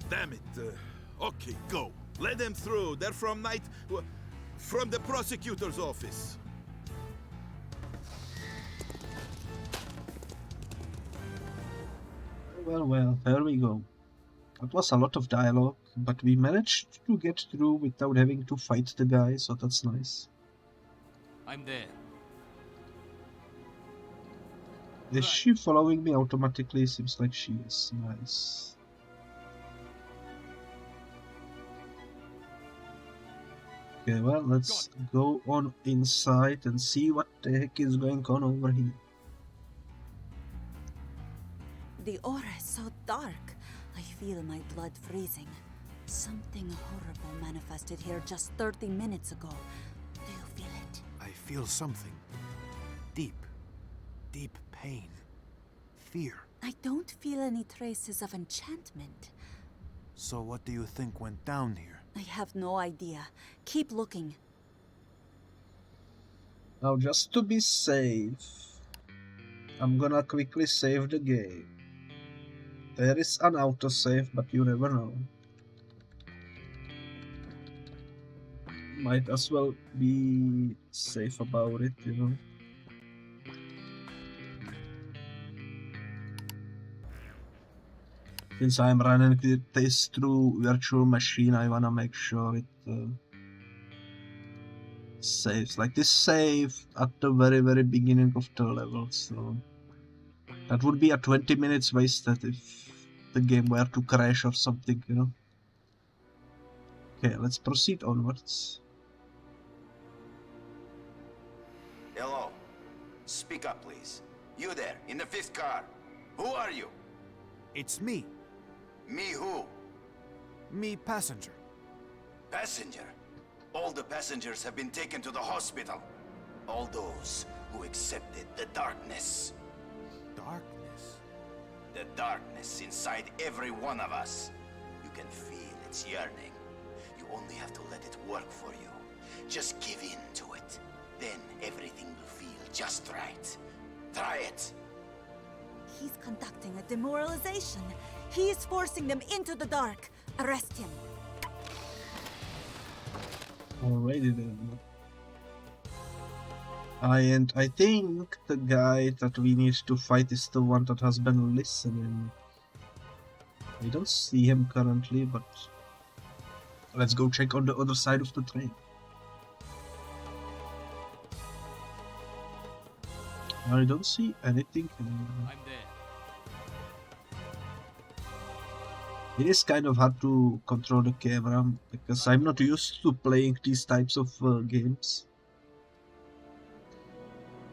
Damn it. Okay, go. Let them through. They're from from the prosecutor's office. Well, there we go. That was a lot of dialogue, but we managed to get through without having to fight the guy, so that's nice. I'm there. Is she following me automatically? Seems like she is. Nice. Okay, well, let's go on inside and see what the heck is going on over here. The aura is so dark. I feel my blood freezing. Something horrible manifested here just 30 minutes ago. Do you feel it? I feel something. Deep. Deep pain. Fear. I don't feel any traces of enchantment. So what do you think went down here? I have no idea. Keep looking. Now, just to be safe, I'm gonna quickly save the game. There is an autosave, but you never know. Might as well be safe about it, you know. Since I'm running this through virtual machine, I wanna make sure it saves. Like this save at the very beginning of the level, so that would be a 20 minutes wasted if the game were to crash or something, you know. Okay, let's proceed onwards. Hello. Speak up, please. You there, in the 5th car. Who are you? It's me. Me who? Me passenger. Passenger? All the passengers have been taken to the hospital. All those who accepted the darkness. Darkness? The darkness inside every one of us. You can feel its yearning. You only have to let it work for you. Just give in to it. Then everything will feel just right. Try it. He's conducting a demoralization. He's forcing them into the dark. Arrest him. Alrighty then. And I think the guy that we need to fight is the one that has been listening. I don't see him currently, but let's go check on the other side of the train. I don't see anything anymore. I'm there. It is kind of hard to control the camera because I'm not used to playing these types of games.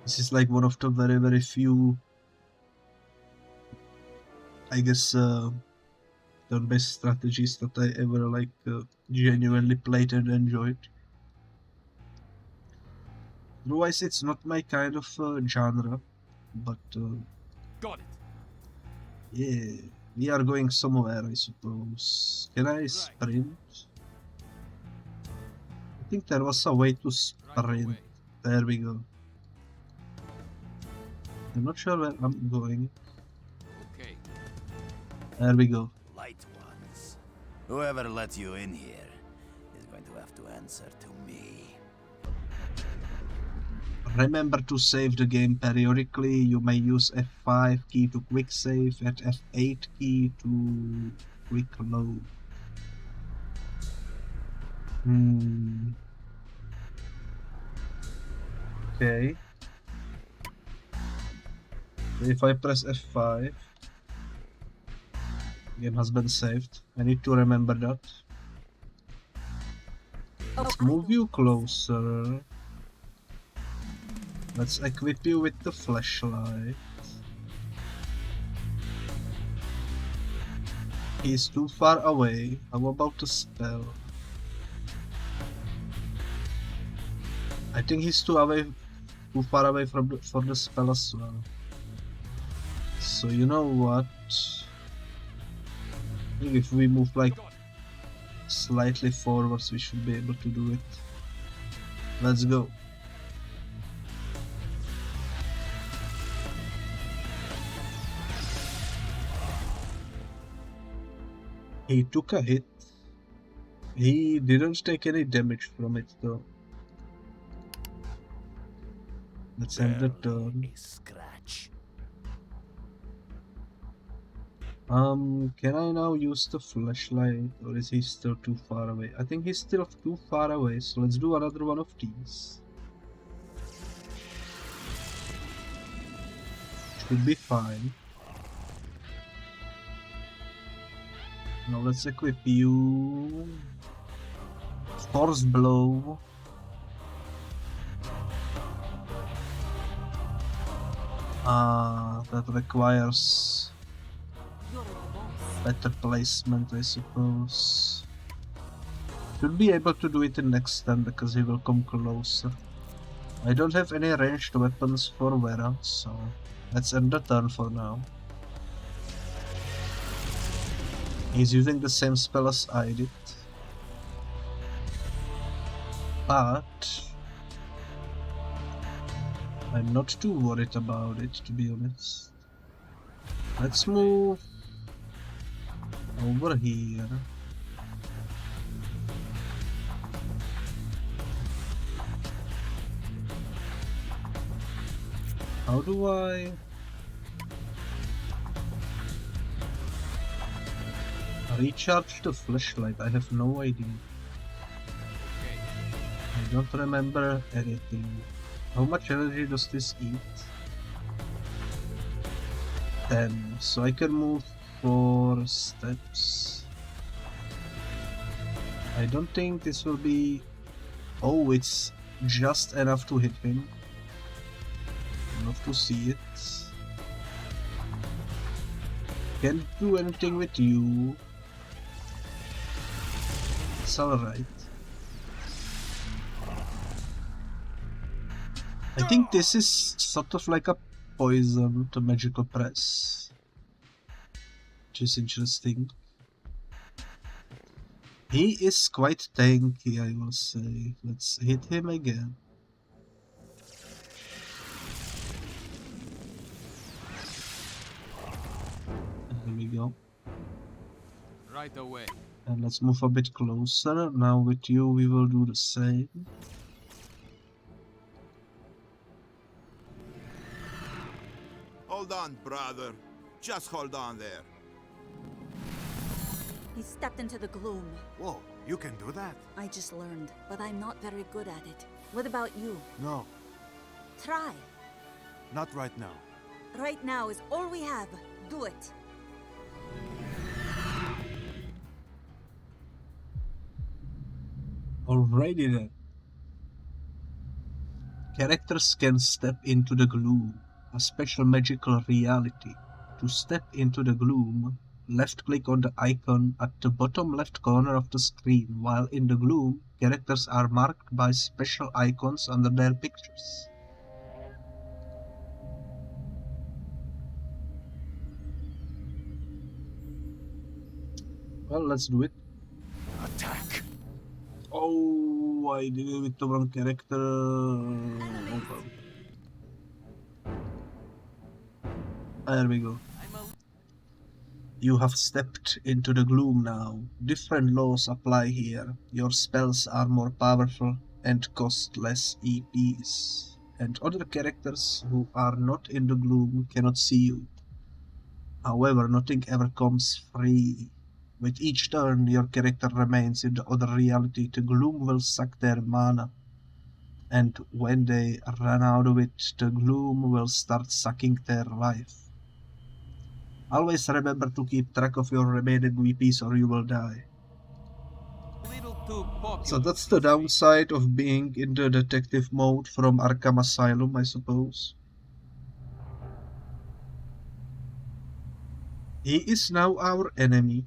This is like one of the very, very few, I guess, turn-based strategies that I ever like genuinely played and enjoyed. Otherwise, it's not my kind of genre, but Got it. yeah, we are going somewhere, I suppose. Can I sprint? I think there was a way to sprint. There we go. I'm not sure where I'm going. Okay. There we go. Light ones. Whoever let you in here is going to have to answer to me. Remember to save the game periodically. You may use F5 key to quick save and F8 key to quick load. Okay. If I press F5, game has been saved. I need to remember that. Let's move you closer. Let's equip you with the flashlight. He's too far away. How about the spell? I think he's too far away for the spell as well. So you know what? I think if we move like slightly forwards, we should be able to do it. Let's go. He took a hit. He didn't take any damage from it though. Let's end the turn. Scratch. Can I now use the flashlight, or is he still too far away? I think he's still too far away, so let's do another one of these. Should be fine. Now let's equip you. Force blow. That requires better placement, I suppose. Should be able to do it in next turn because he will come closer. I don't have any ranged weapons for Vera, so let's end the turn for now. He's using the same spell as I did. But I'm not too worried about it, to be honest. Let's move over here. How do I recharge the flashlight? I have no idea. I don't remember anything. How much energy does this eat? 10. So I can move 4 steps. I don't think this will be... Oh, it's just enough to hit him. Enough to see it. Can't do anything with you. It's alright. I think this is sort of like a poison to magical press, which is interesting. He is quite tanky, I will say. Let's hit him again. Right away. And let's move a bit closer. Now with you we will do the same. Hold on, brother. Just hold on there. He stepped into the gloom. Whoa, you can do that? I just learned, but I'm not very good at it. What about you? No, Try. not right now. Right now is all we have. Do it. Alrighty then. Characters can step into the gloom, a special magical reality. To step into the gloom, left-click on the icon at the bottom left corner of the screen. While in the gloom, characters are marked by special icons under their pictures. Well, let's do it. Attack! Oh, I did it with the wrong character. There we go. You have stepped into the gloom now. Different laws apply here. Your spells are more powerful and cost less EPs. And other characters who are not in the gloom cannot see you. However, nothing ever comes free. With each turn your character remains in the other reality, the gloom will suck their mana. And when they run out of it, the gloom will start sucking their life. Always remember to keep track of your remaining VPs or you will die. Little too popular. So that's the downside of being in the detective mode from Arkham Asylum, I suppose. He is now our enemy.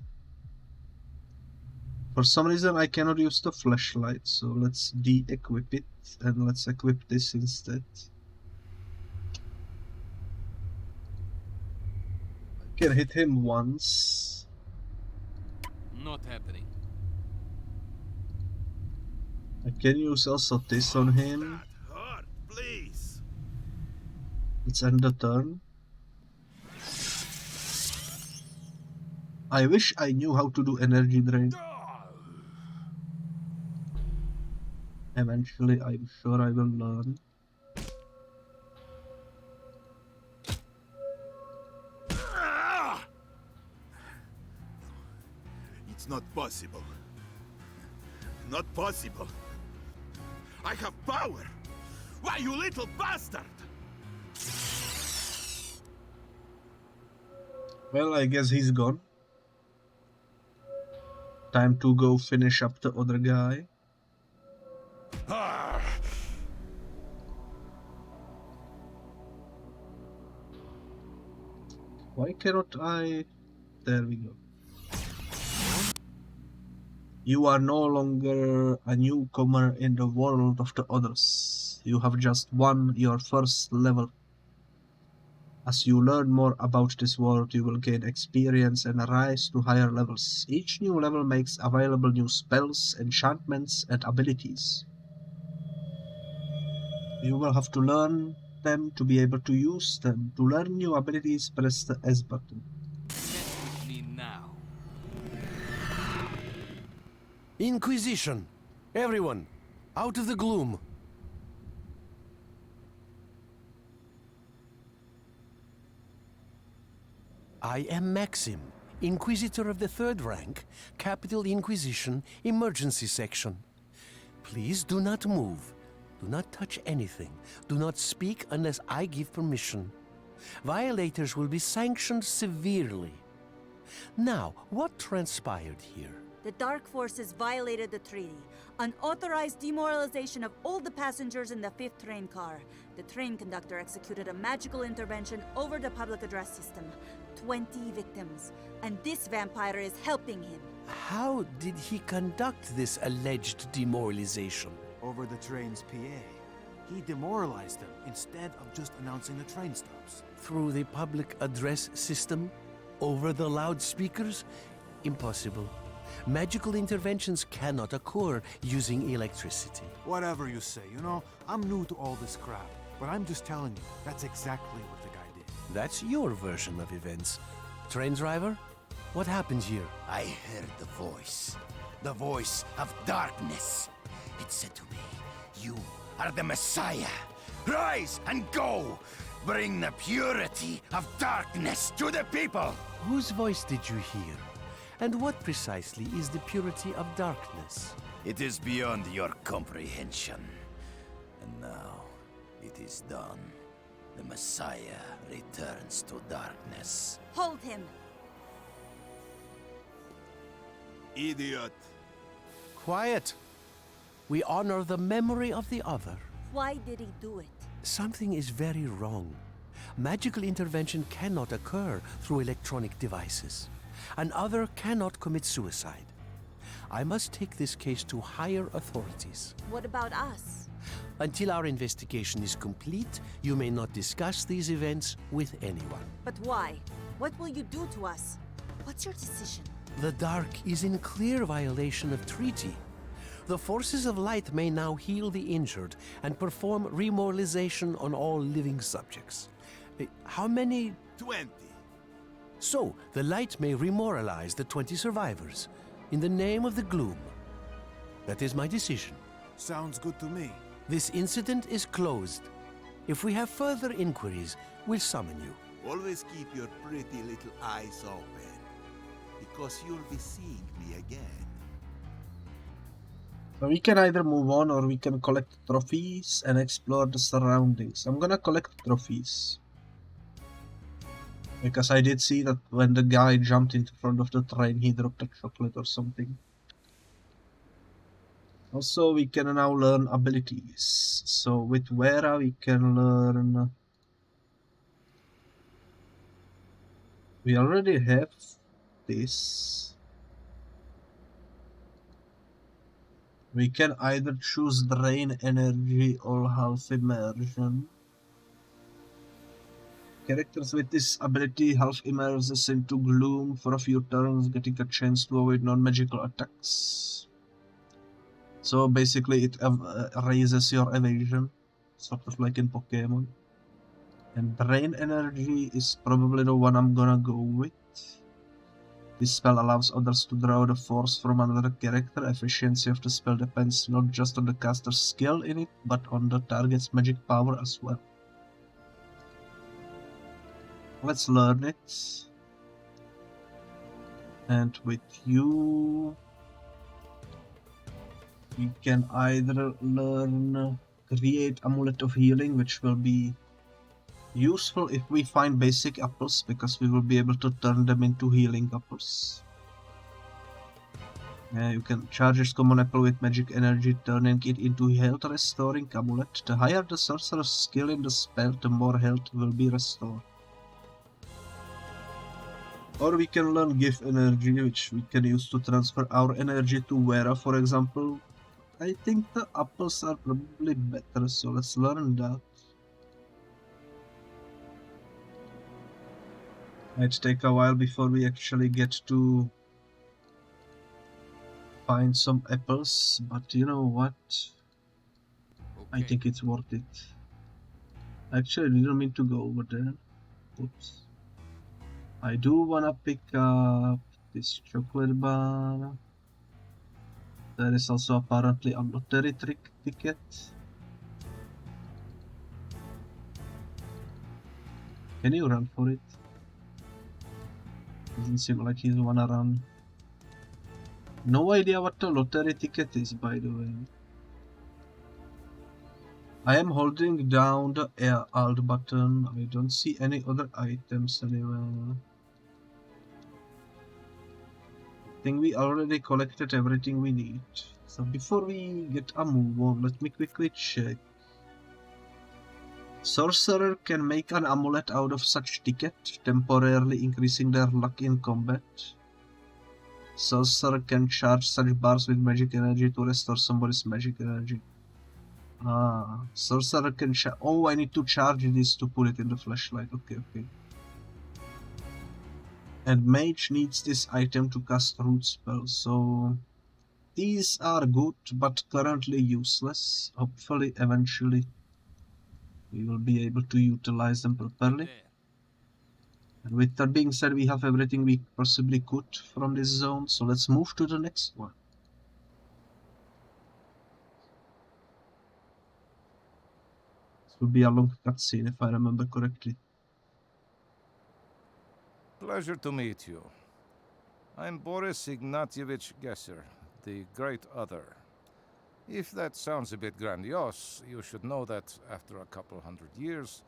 For some reason I cannot use the flashlight, so let's de-equip it and let's equip this instead. I can hit him once. Not happening. I can use also this on him. Hurt, please. Let's end the turn. I wish I knew how to do energy drain. Eventually, I'm sure I will learn. It's not possible. Not possible. I have power. Why, you little bastard! Well, I guess he's gone. Time to go finish up the other guy. Why cannot I... There we go. You are no longer a newcomer in the world of the others. You have just won your first level. As you learn more about this world, you will gain experience and rise to higher levels. Each new level makes available new spells, enchantments, and abilities. You will have to learn them to be able to use them. To learn new abilities, press the S button. Mess with me now. Inquisition! Everyone, out of the gloom! I am Maxim, Inquisitor of the 3rd rank, Capital Inquisition, Emergency Section. Please do not move. Do not touch anything. Do not speak unless I give permission. Violators will be sanctioned severely. Now, what transpired here? The Dark Forces violated the treaty. Unauthorized demoralization of all the passengers in the 5th train car. The train conductor executed a magical intervention over the public address system. 20 victims. And this vampire is helping him. How did he conduct this alleged demoralization? Over the train's PA. He demoralized them instead of just announcing the train stops. Through the public address system? Over the loudspeakers? Impossible. Magical interventions cannot occur using electricity. Whatever you say, you know, I'm new to all this crap. But I'm just telling you, that's exactly what the guy did. That's your version of events. Train driver? What happened here? I heard the voice of darkness. It said to me, you are the Messiah. Rise and go! Bring the purity of darkness to the people! Whose voice did you hear? And what precisely is the purity of darkness? It is beyond your comprehension. And now, it is done. The Messiah returns to darkness. Hold him! Idiot. Quiet! We honor the memory of the other. Why did he do it? Something is very wrong. Magical intervention cannot occur through electronic devices. An other cannot commit suicide. I must take this case to higher authorities. What about us? Until our investigation is complete, you may not discuss these events with anyone. But why? What will you do to us? What's your decision? The Dark is in clear violation of treaty. The forces of light may now heal the injured and perform remoralization on all living subjects. How many? 20. So, the light may remoralize the 20 survivors in the name of the gloom. That is my decision. Sounds good to me. This incident is closed. If we have further inquiries, we'll summon you. Always keep your pretty little eyes open, because you'll be seeing me again. So we can either move on or we can collect trophies and explore the surroundings. I'm gonna collect trophies. Because I did see that when the guy jumped in front of the train, he dropped a chocolate or something. Also, we can now learn abilities. So with Vera, we can learn... We already have this. We can either choose Drain Energy or Half Immersion. Characters with this ability half immerses into gloom for a few turns, getting a chance to avoid non-magical attacks. So basically it raises your evasion, sort of like in Pokemon. And Drain Energy is probably the one I'm gonna go with. This spell allows others to draw the force from another character. Efficiency of the spell depends not just on the caster's skill in it, but on the target's magic power as well. Let's learn it. And with you, we can either learn Create Amulet of Healing, which will be useful if we find basic apples, because we will be able to turn them into healing apples. You can charge this common apple with magic energy, turning it into health restoring amulet. The higher the sorcerer's skill in the spell, the more health will be restored. Or we can learn Give Energy, which we can use to transfer our energy to Vera, for example. I think the apples are probably better, so let's learn that. Might take a while before we actually get to find some apples, but you know what? Okay. I think it's worth it. Actually, I didn't mean to go over there. Oops. I do wanna pick up this chocolate bar. There is also apparently a lottery ticket. Can you run for it? Doesn't seem like he's wanna run. No idea what the lottery ticket is, by the way. I am holding down the Alt button. I don't see any other items anywhere. I think we already collected everything we need. So before we get a move on, let me quickly check. Sorcerer can make an amulet out of such ticket, temporarily increasing their luck in combat. Sorcerer can charge such bars with magic energy to restore somebody's magic energy. Sorcerer can oh, I need to charge this to put it in the flashlight. Okay. And Mage needs this item to cast root spells, so these are good, but currently useless. Hopefully, eventually, we will be able to utilize them properly. And with that being said, we have everything we possibly could from this zone, so let's move to the next one. This will be a long cutscene if I remember correctly. Pleasure to meet you. I'm Boris Ignatievich Gesser, the Great Other. If that sounds a bit grandiose, you should know that after a couple hundred years,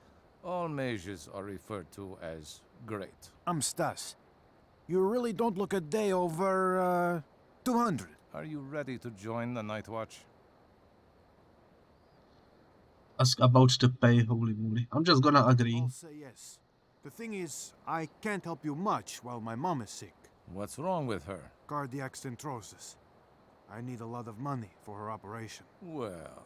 all mages are referred to as great. I'm Stas. You really don't look a day over, 200. Are you ready to join the Night Watch? Ask about the pay, holy moly. I'm just gonna agree. I'll say yes. The thing is, I can't help you much while my mom is sick. What's wrong with her? Cardiac stenosis. I need a lot of money for her operation. Well,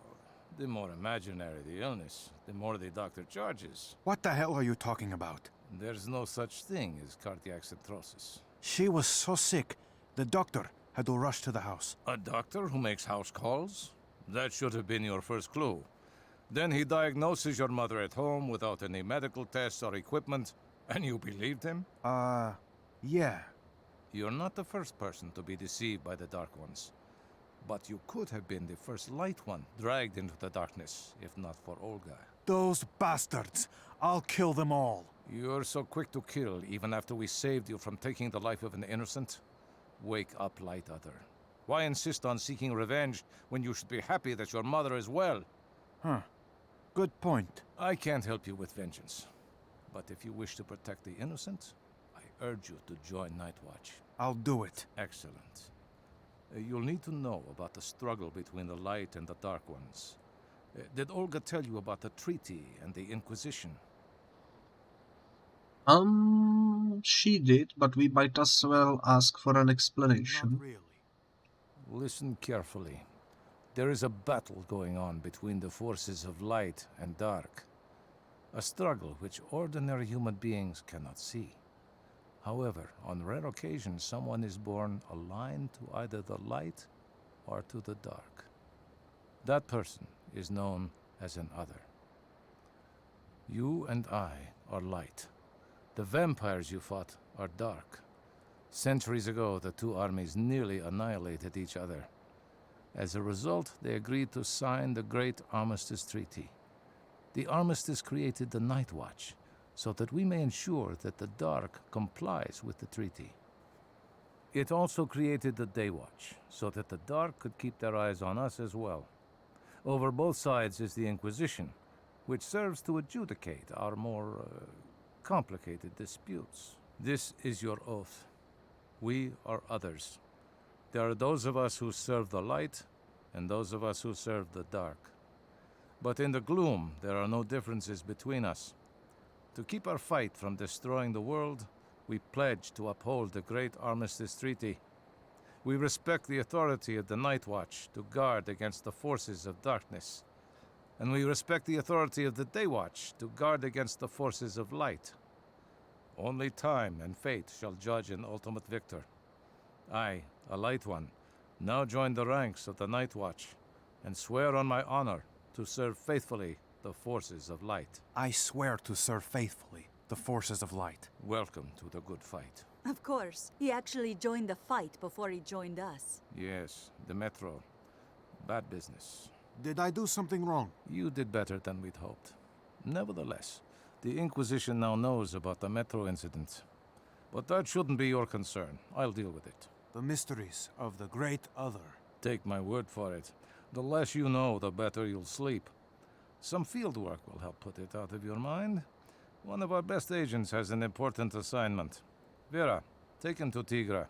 the more imaginary the illness, the more the doctor charges. What the hell are you talking about? There's no such thing as cardiac stenosis. She was so sick, the doctor had to rush to the house. A doctor who makes house calls? That should have been your first clue. Then he diagnoses your mother at home without any medical tests or equipment, and you believed him? Yeah. You're not the first person to be deceived by the Dark Ones. But you could have been the first Light One dragged into the darkness, if not for Olga. Those bastards! I'll kill them all! You're so quick to kill, even after we saved you from taking the life of an innocent? Wake up, Light Other. Why insist on seeking revenge when you should be happy that your mother is well? Huh. Good point. I can't help you with vengeance. But if you wish to protect the innocent, I urge you to join Night Watch. I'll do it. Excellent. You'll need to know about the struggle between the Light and the Dark Ones. Did Olga tell you about the treaty and the Inquisition? She did, but we might as well ask for an explanation. Not really. Listen carefully. There is a battle going on between the forces of light and dark. A struggle which ordinary human beings cannot see. However, on rare occasions, someone is born aligned to either the light or to the dark. That person is known as an other. You and I are light. The vampires you fought are dark. Centuries ago, the two armies nearly annihilated each other. As a result, they agreed to sign the Great Armistice Treaty. The Armistice created the Night Watch, so that we may ensure that the Dark complies with the treaty. It also created the Day Watch, so that the Dark could keep their eyes on us as well. Over both sides is the Inquisition, which serves to adjudicate our more complicated disputes. This is your oath. We are others. There are those of us who serve the light, and those of us who serve the dark. But in the gloom, there are no differences between us. To keep our fight from destroying the world, we pledge to uphold the Great Armistice Treaty. We respect the authority of the Night Watch to guard against the forces of darkness. And we respect the authority of the Day Watch to guard against the forces of light. Only time and fate shall judge an ultimate victor. I, a Light One, now join the ranks of the Night Watch, and swear on my honor to serve faithfully the forces of light. I swear to serve faithfully the forces of light. Welcome to the good fight. Of course. He actually joined the fight before he joined us. Yes, the Metro. Bad business. Did I do something wrong? You did better than we'd hoped. Nevertheless, the Inquisition now knows about the Metro incident. But that shouldn't be your concern. I'll deal with it. The mysteries of the Great Other. Take my word for it. The less you know, the better you'll sleep. Some field work will help put it out of your mind. One of our best agents has an important assignment. Vera, take him to Tigra.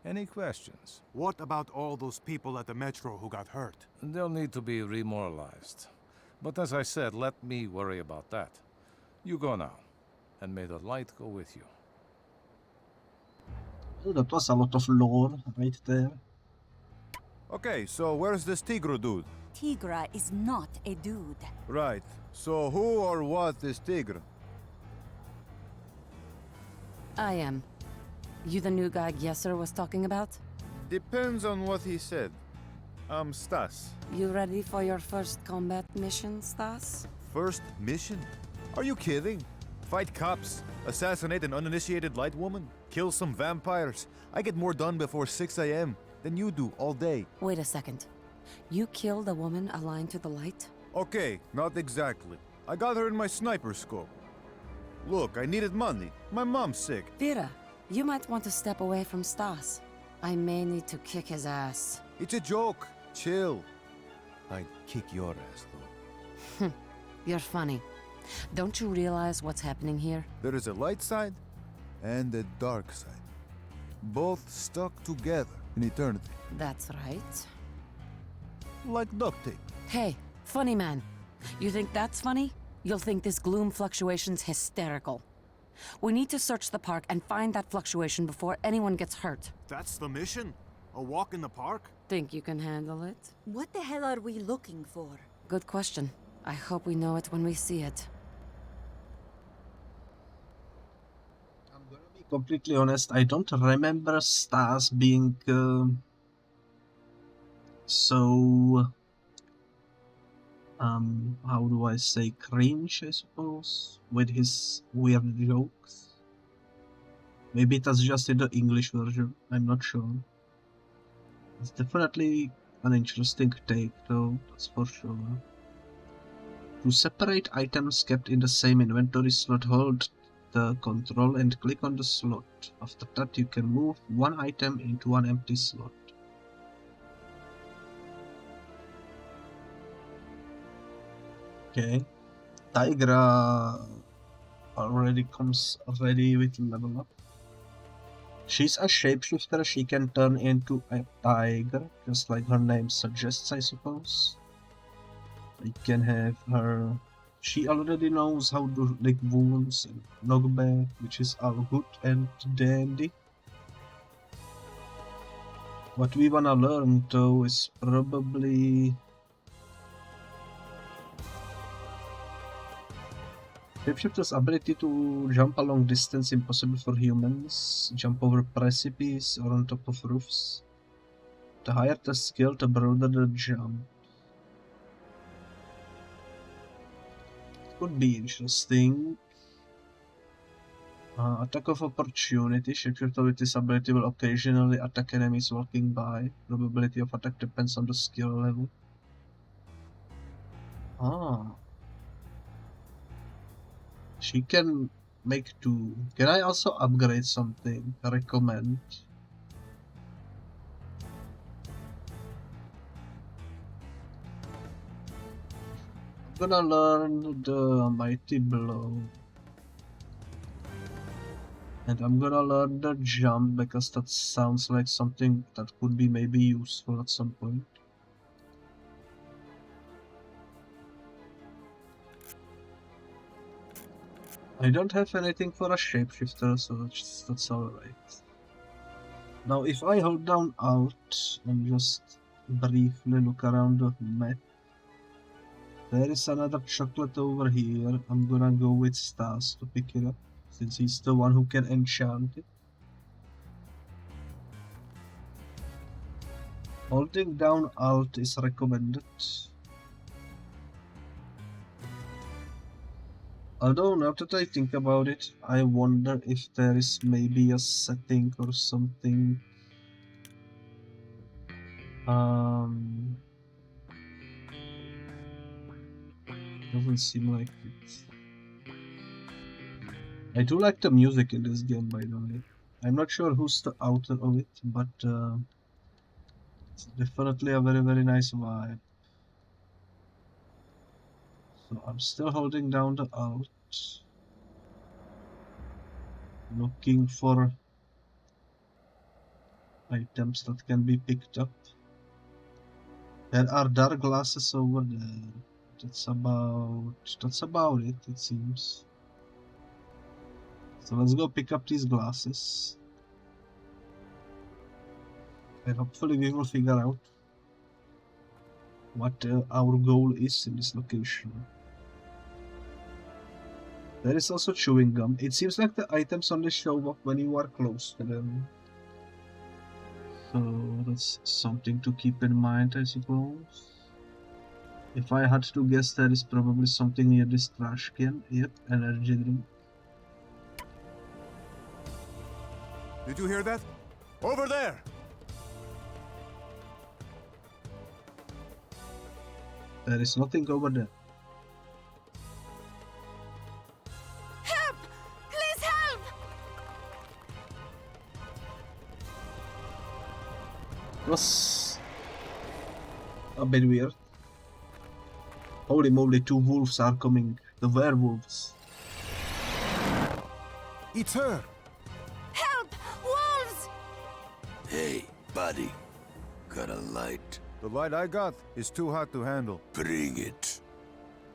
Any questions? What about all those people at the Metro who got hurt? They'll need to be remoralized. But as I said, let me worry about that. You go now, and may the light go with you. Well, that was a lot of lore right there. Okay, so where's this Tigra dude? Tigra is not a dude. Right. So who or what is Tigra? I am. You the new guy Gesser was talking about? Depends on what he said. I'm Stas. You ready for your first combat mission, Stas? First mission? Are you kidding? Fight cops, assassinate an uninitiated light woman, kill some vampires. I get more done before 6 a.m. than you do all day. Wait a second. You killed a woman aligned to the light? Okay, not exactly. I got her in my sniper scope. Look, I needed money. My mom's sick. Vera, you might want to step away from Stas. I may need to kick his ass. It's a joke. Chill. I'd kick your ass, though. You're funny. Don't you realize what's happening here? There is a light side and a dark side. Both stuck together in eternity. That's right. Like duct tape. Hey, funny man. You think that's funny? You'll think this gloom fluctuation's hysterical. We need to search the park and find that fluctuation before anyone gets hurt. That's the mission? A walk in the park? Think you can handle it? What the hell are we looking for? Good question. I hope we know it when we see it. I'm gonna be completely honest, I don't remember Stas being so how do I say, cringe, I suppose, with his weird jokes. Maybe that's just in the English version, I'm not sure. It's definitely an interesting take though, that's for sure. To separate items kept in the same inventory slot, hold the control and click on the slot. After that you can move one item into an empty slot. Okay. Tigra already comes ready with level up. She's a shapeshifter, she can turn into a tiger, just like her name suggests, I suppose. You can have her... She already knows how to lick wounds and knockback, which is all good and dandy. What we wanna learn though is probably... Shapeshifter's ability to jump a long distance impossible for humans, jump over precipice or on top of roofs. The higher the skill, the broader the jump. Could be interesting. Attack of opportunity. Shapeshifter with this ability will occasionally attack enemies walking by. Probability of attack depends on the skill level. She can make two. Can I also upgrade something? Recommend. I'm gonna learn the mighty blow. And I'm gonna learn the jump because that sounds like something that could be maybe useful at some point. I don't have anything for a shapeshifter, so that's alright. Now if I hold down Alt and just briefly look around the map, there is another chocolate over here. I'm gonna go with Stas to pick it up, since he's the one who can enchant it. Holding down Alt is recommended. Although, now that I think about it, I wonder if there is maybe a setting or something. Doesn't seem like it. I do like the music in this game, by the way. I'm not sure who's the author of it, but it's definitely a very, very nice vibe. So I'm still holding down the Alt, looking for items that can be picked up. There are dark glasses over there. That's about it, it seems. So let's go pick up these glasses. And hopefully we will figure out what our goal is in this location. There is also chewing gum. It seems like the items only show up when you are close to them. So that's something to keep in mind, I suppose. If I had to guess, there is probably something near this trash can. Yep, energy drink. Did you hear that? Over there! There is nothing over there. Help! Please help! It was a bit weird. Holy moly, 2 wolves are coming. The werewolves. It's her! Help! Wolves! Hey, buddy. Got a light? The light I got is too hot to handle. Bring it.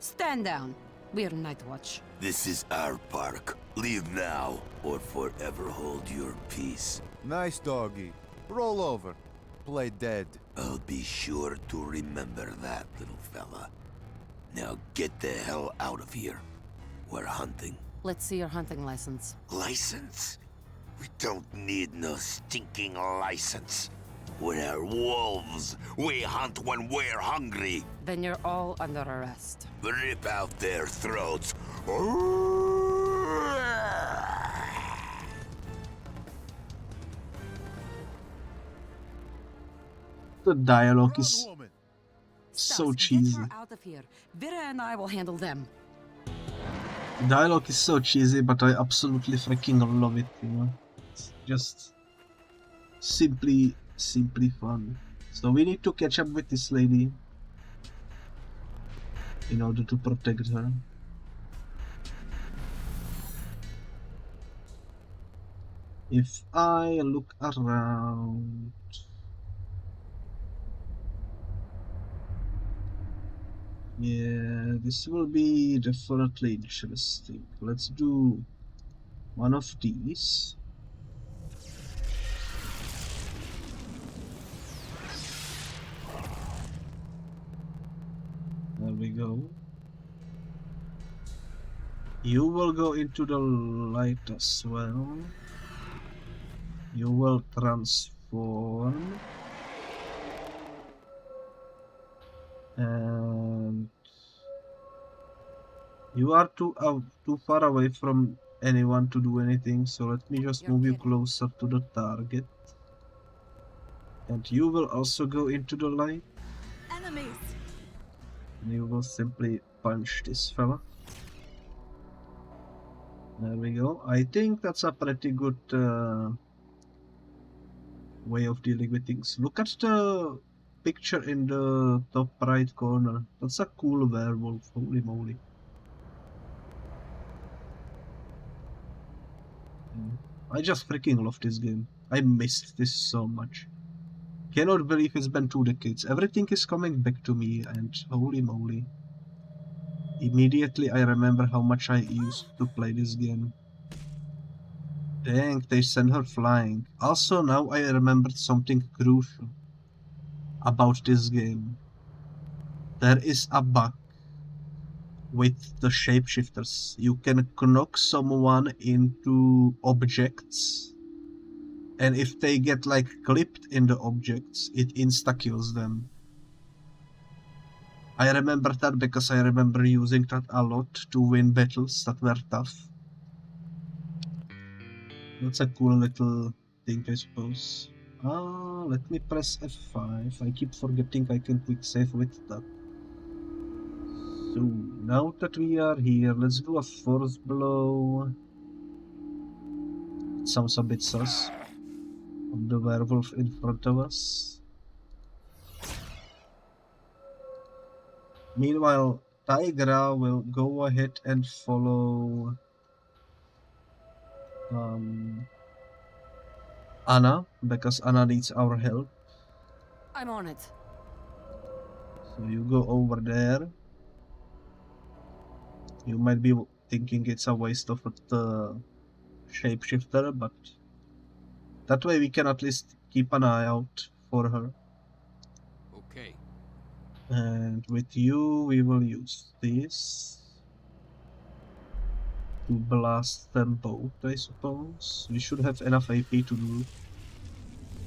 Stand down. We're Night Watch. This is our park. Leave now, or forever hold your peace. Nice doggy. Roll over. Play dead. I'll be sure to remember that, little fella. Now get the hell out of here. We're hunting. Let's see your hunting license. License? We don't need no stinking license. We're wolves. We hunt when we're hungry. Then you're all under arrest. Rip out their throats. The dialogue is so cheesy. Get her out of here. Vera and I will handle them. Dialogue is so cheesy, but I absolutely freaking love it, you know. It's just simply fun. So we need to catch up with this lady in order to protect her. If I look around, yeah, this will be definitely interesting. Let's do one of these. There we go. You will go into the light as well. You will transform. And you are too far away from anyone to do anything, so let me just move you closer to the target. And you will also go into the light. Enemies! And you will simply punch this fella. There we go. I think that's a pretty good way of dealing with things. Look at the picture in the top right corner. That's a cool werewolf. Holy moly. I just freaking love this game. I missed this so much. Cannot believe it's been 2 decades. Everything is coming back to me, and holy moly. Immediately I remember how much I used to play this game. Dang, they sent her flying. Also now I remembered something crucial about this game. There is a bug with the shapeshifters. You can knock someone into objects, and if they get like clipped in the objects, it insta-kills them. I remember that because I remember using that a lot to win battles that were tough. That's a cool little thing, I suppose. Let me press F5. I keep forgetting I can quick save with that. So now that we are here, let's do a force blow. It sounds a bit sus. On the werewolf in front of us. Meanwhile, Tigra will go ahead and follow Anna, because Anna needs our help. I'm on it. So you go over there. You might be thinking it's a waste of the shapeshifter, but that way we can at least keep an eye out for her. Okay. And with you, we will use this to blast them both, I suppose. We should have enough AP to do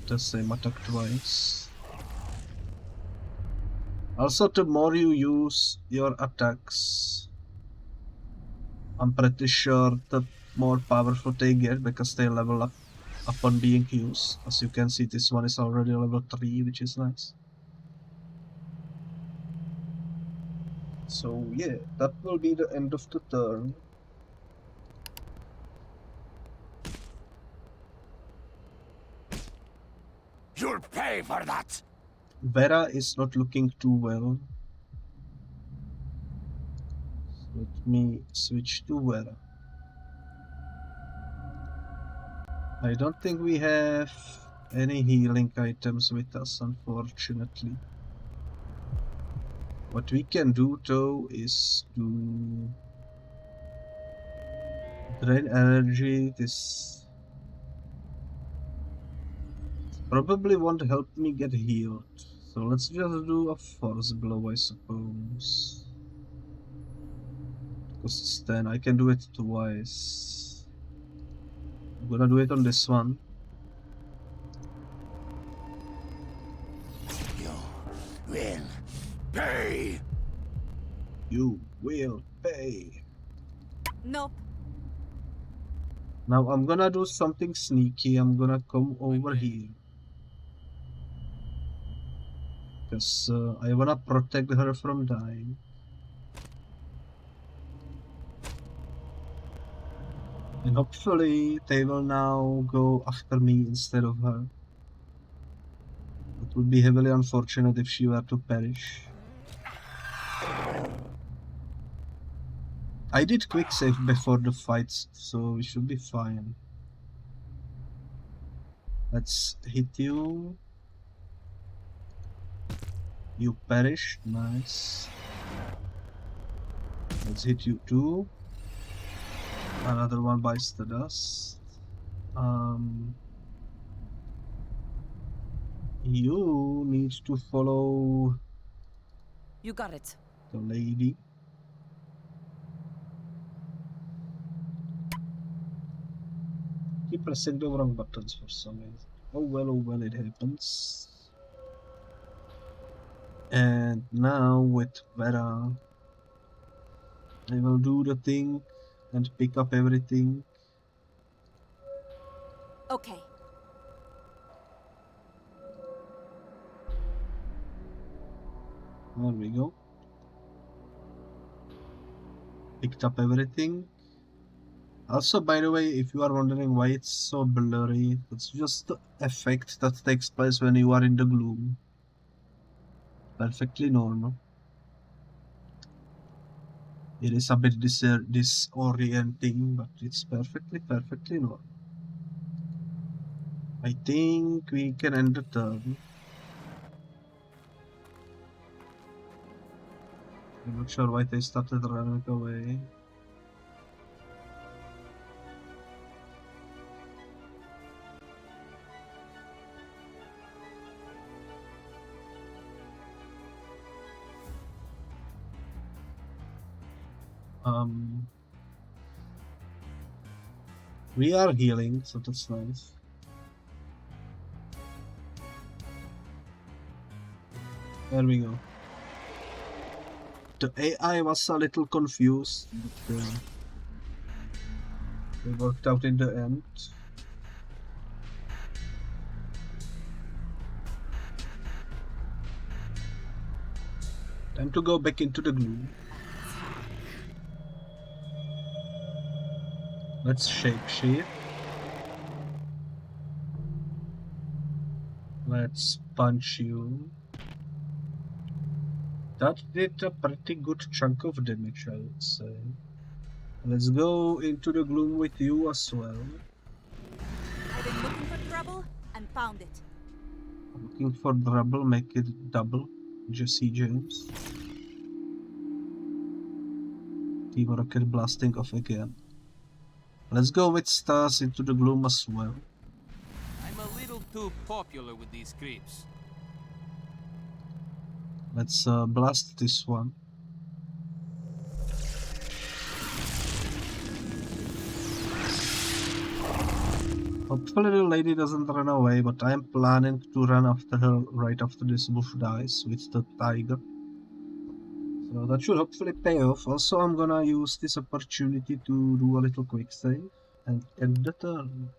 the same attack twice. Also, the more you use your attacks, I'm pretty sure the more powerful they get because they level up upon being used. As you can see, this one is already level 3, which is nice. So yeah, that will be the end of the turn. You'll pay for that! Vera is not looking too well. So let me switch to Vera. I don't think we have any healing items with us, unfortunately. What we can do though is to drain energy. This probably won't help me get healed. So let's just do a force blow, I suppose. Because it's 10, I can do it twice. I'm gonna do it on this one. You will pay! You will pay. Nope. Now I'm gonna do something sneaky. I'm gonna come over here. Because I wanna protect her from dying. And hopefully they will now go after me instead of her. It would be heavily unfortunate if she were to perish. I did quick save before the fights, so we should be fine. Let's hit you. You perished, nice. Let's hit you too. Another one bites the dust. You need to follow. You got it. The lady. Keep pressing the wrong buttons for some reason. Oh well, it happens. And now with Vera, I will do the thing and pick up everything. Okay. There we go. Picked up everything. Also, by the way, if you are wondering why it's so blurry, it's just the effect that takes place when you are in the gloom. Perfectly normal. It is a bit disorienting, but it's perfectly normal. I think we can end the turn. I'm not sure why they started running away. We are healing, so that's nice. There we go. The AI was a little confused, but it worked out in the end. Time to go back into the gloom. Let's shapeshift. Let's punch you. That did a pretty good chunk of damage, I would say. Let's go into the gloom with you as well. I've been looking for trouble and found it. Looking for trouble, make it double. Jesse James. Team Rocket blasting off again. Let's go with stars into the gloom as well. I'm a little too popular with these creeps. Let's blast this one. Hopefully the lady doesn't run away, but I'm planning to run after her right after this bush dies with the tiger. So that should hopefully pay off. Also, I'm gonna use this opportunity to do a little quick save and end the turn.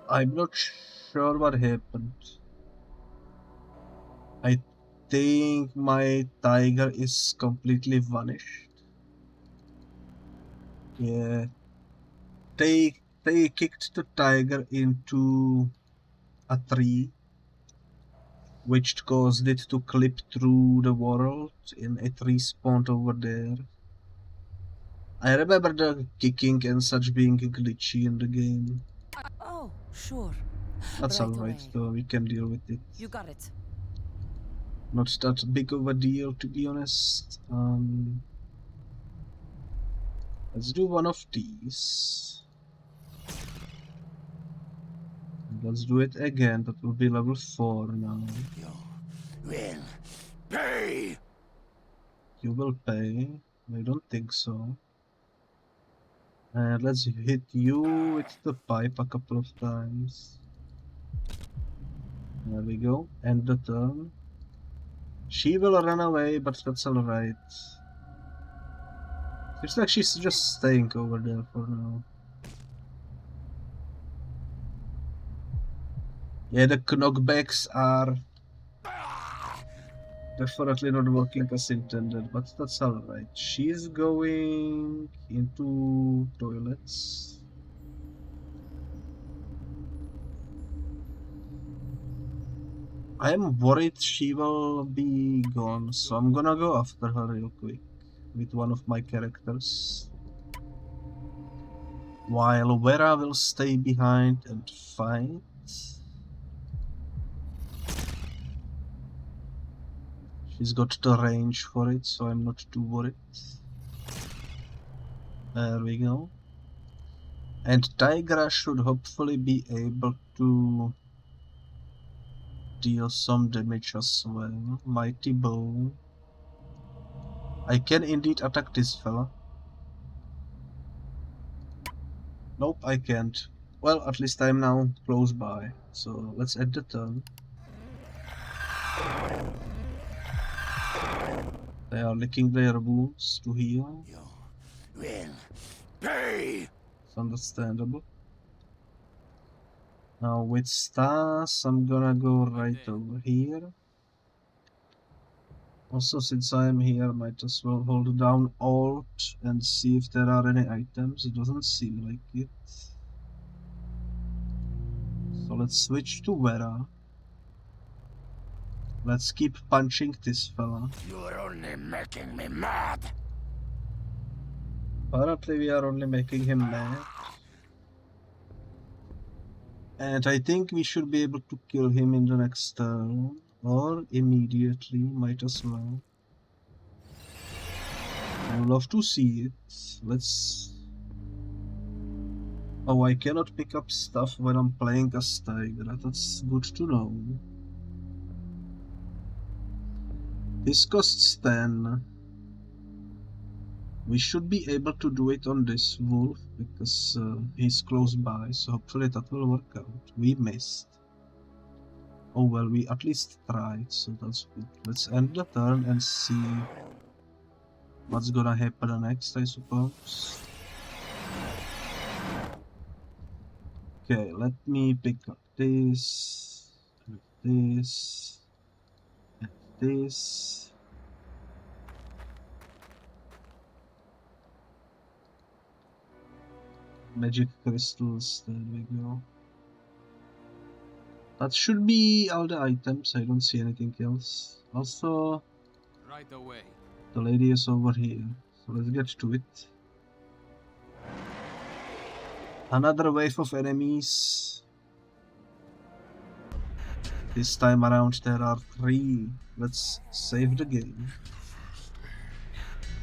I'm not sure what happened. I think my tiger is completely vanished. Yeah. They kicked the tiger into a tree, which caused it to clip through the world in a tree spawned over there. I remember the kicking and such being glitchy in the game. Oh, sure. That's Right alright away. though, we can deal with it. You got it. Not that big of a deal, to be honest. Let's do one of these. Let's do it again, that will be level 4 now. You will pay! You will pay? I don't think so. And let's hit you with the pipe a couple of times. There we go, end the turn. She will run away, but that's alright. Seems like she's just staying over there for now. Yeah, the knockbacks are definitely not working as intended, but that's alright. She's going into toilets. I am worried she will be gone, so I'm gonna go after her real quick with one of my characters. While Vera will stay behind and fight. She's got the range for it, so I'm not too worried. There we go. And Tigra should hopefully be able to deal some damage as well. Mighty Bow. I can indeed attack this fella. Nope, I can't. Well, at least I'm now close by. So let's end the turn. They are licking their wounds to heal. You will pay! It's understandable. Now with stars, I'm gonna go right over here. Also, since I'm here, might as well hold down Alt and see if there are any items. It doesn't seem like it. So let's switch to Vera. Let's keep punching this fella. You're only making me mad. Apparently we are only making him mad. And I think we should be able to kill him in the next turn. Or immediately, might as well. I would love to see it. Let's... Oh, I cannot pick up stuff when I'm playing as Tigra. That's good to know. This costs 10. We should be able to do it on this wolf because he's close by, so hopefully that will work out. We missed. Oh well, we at least tried, so that's good. Let's end the turn and see what's gonna happen next, I suppose. Okay, let me pick up this, and this, and this. Magic crystals, there we go. That should be all the items, I don't see anything else. Also, Right away. the lady is over here, so let's get to it. Another wave of enemies. This time around there are 3. Let's save the game.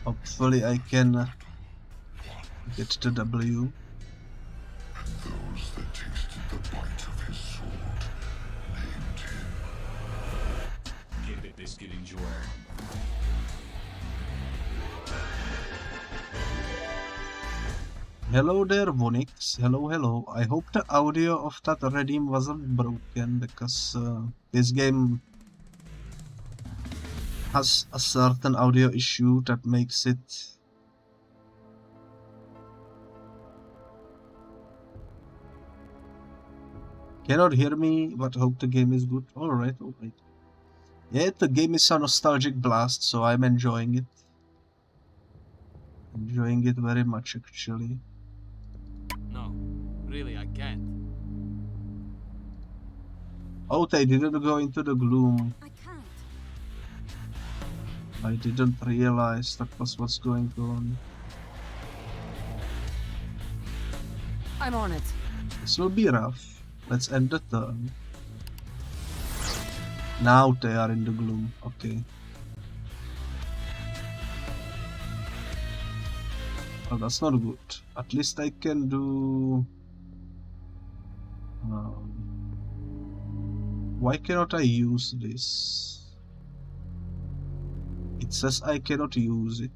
Hopefully I can get the W. Those that tasted the bite of his sword named him. Give it biscuit and joy. Hello there, Vonix. Hello, hello. I hope the audio of that redeem wasn't broken, because this game has a certain audio issue that makes it Cannot hear me, but hope the game is good. Alright, alright. Yeah, the game is a nostalgic blast, so I'm enjoying it. Enjoying it very much, actually. No, really, I can't. Oh, they didn't go into the gloom. I can't. I didn't realize that was what's going on. I'm on it. This will be rough. Let's end the turn. Now they are in the gloom. Okay. Oh, that's not good. At least I can do... why cannot I use this? It says I cannot use it.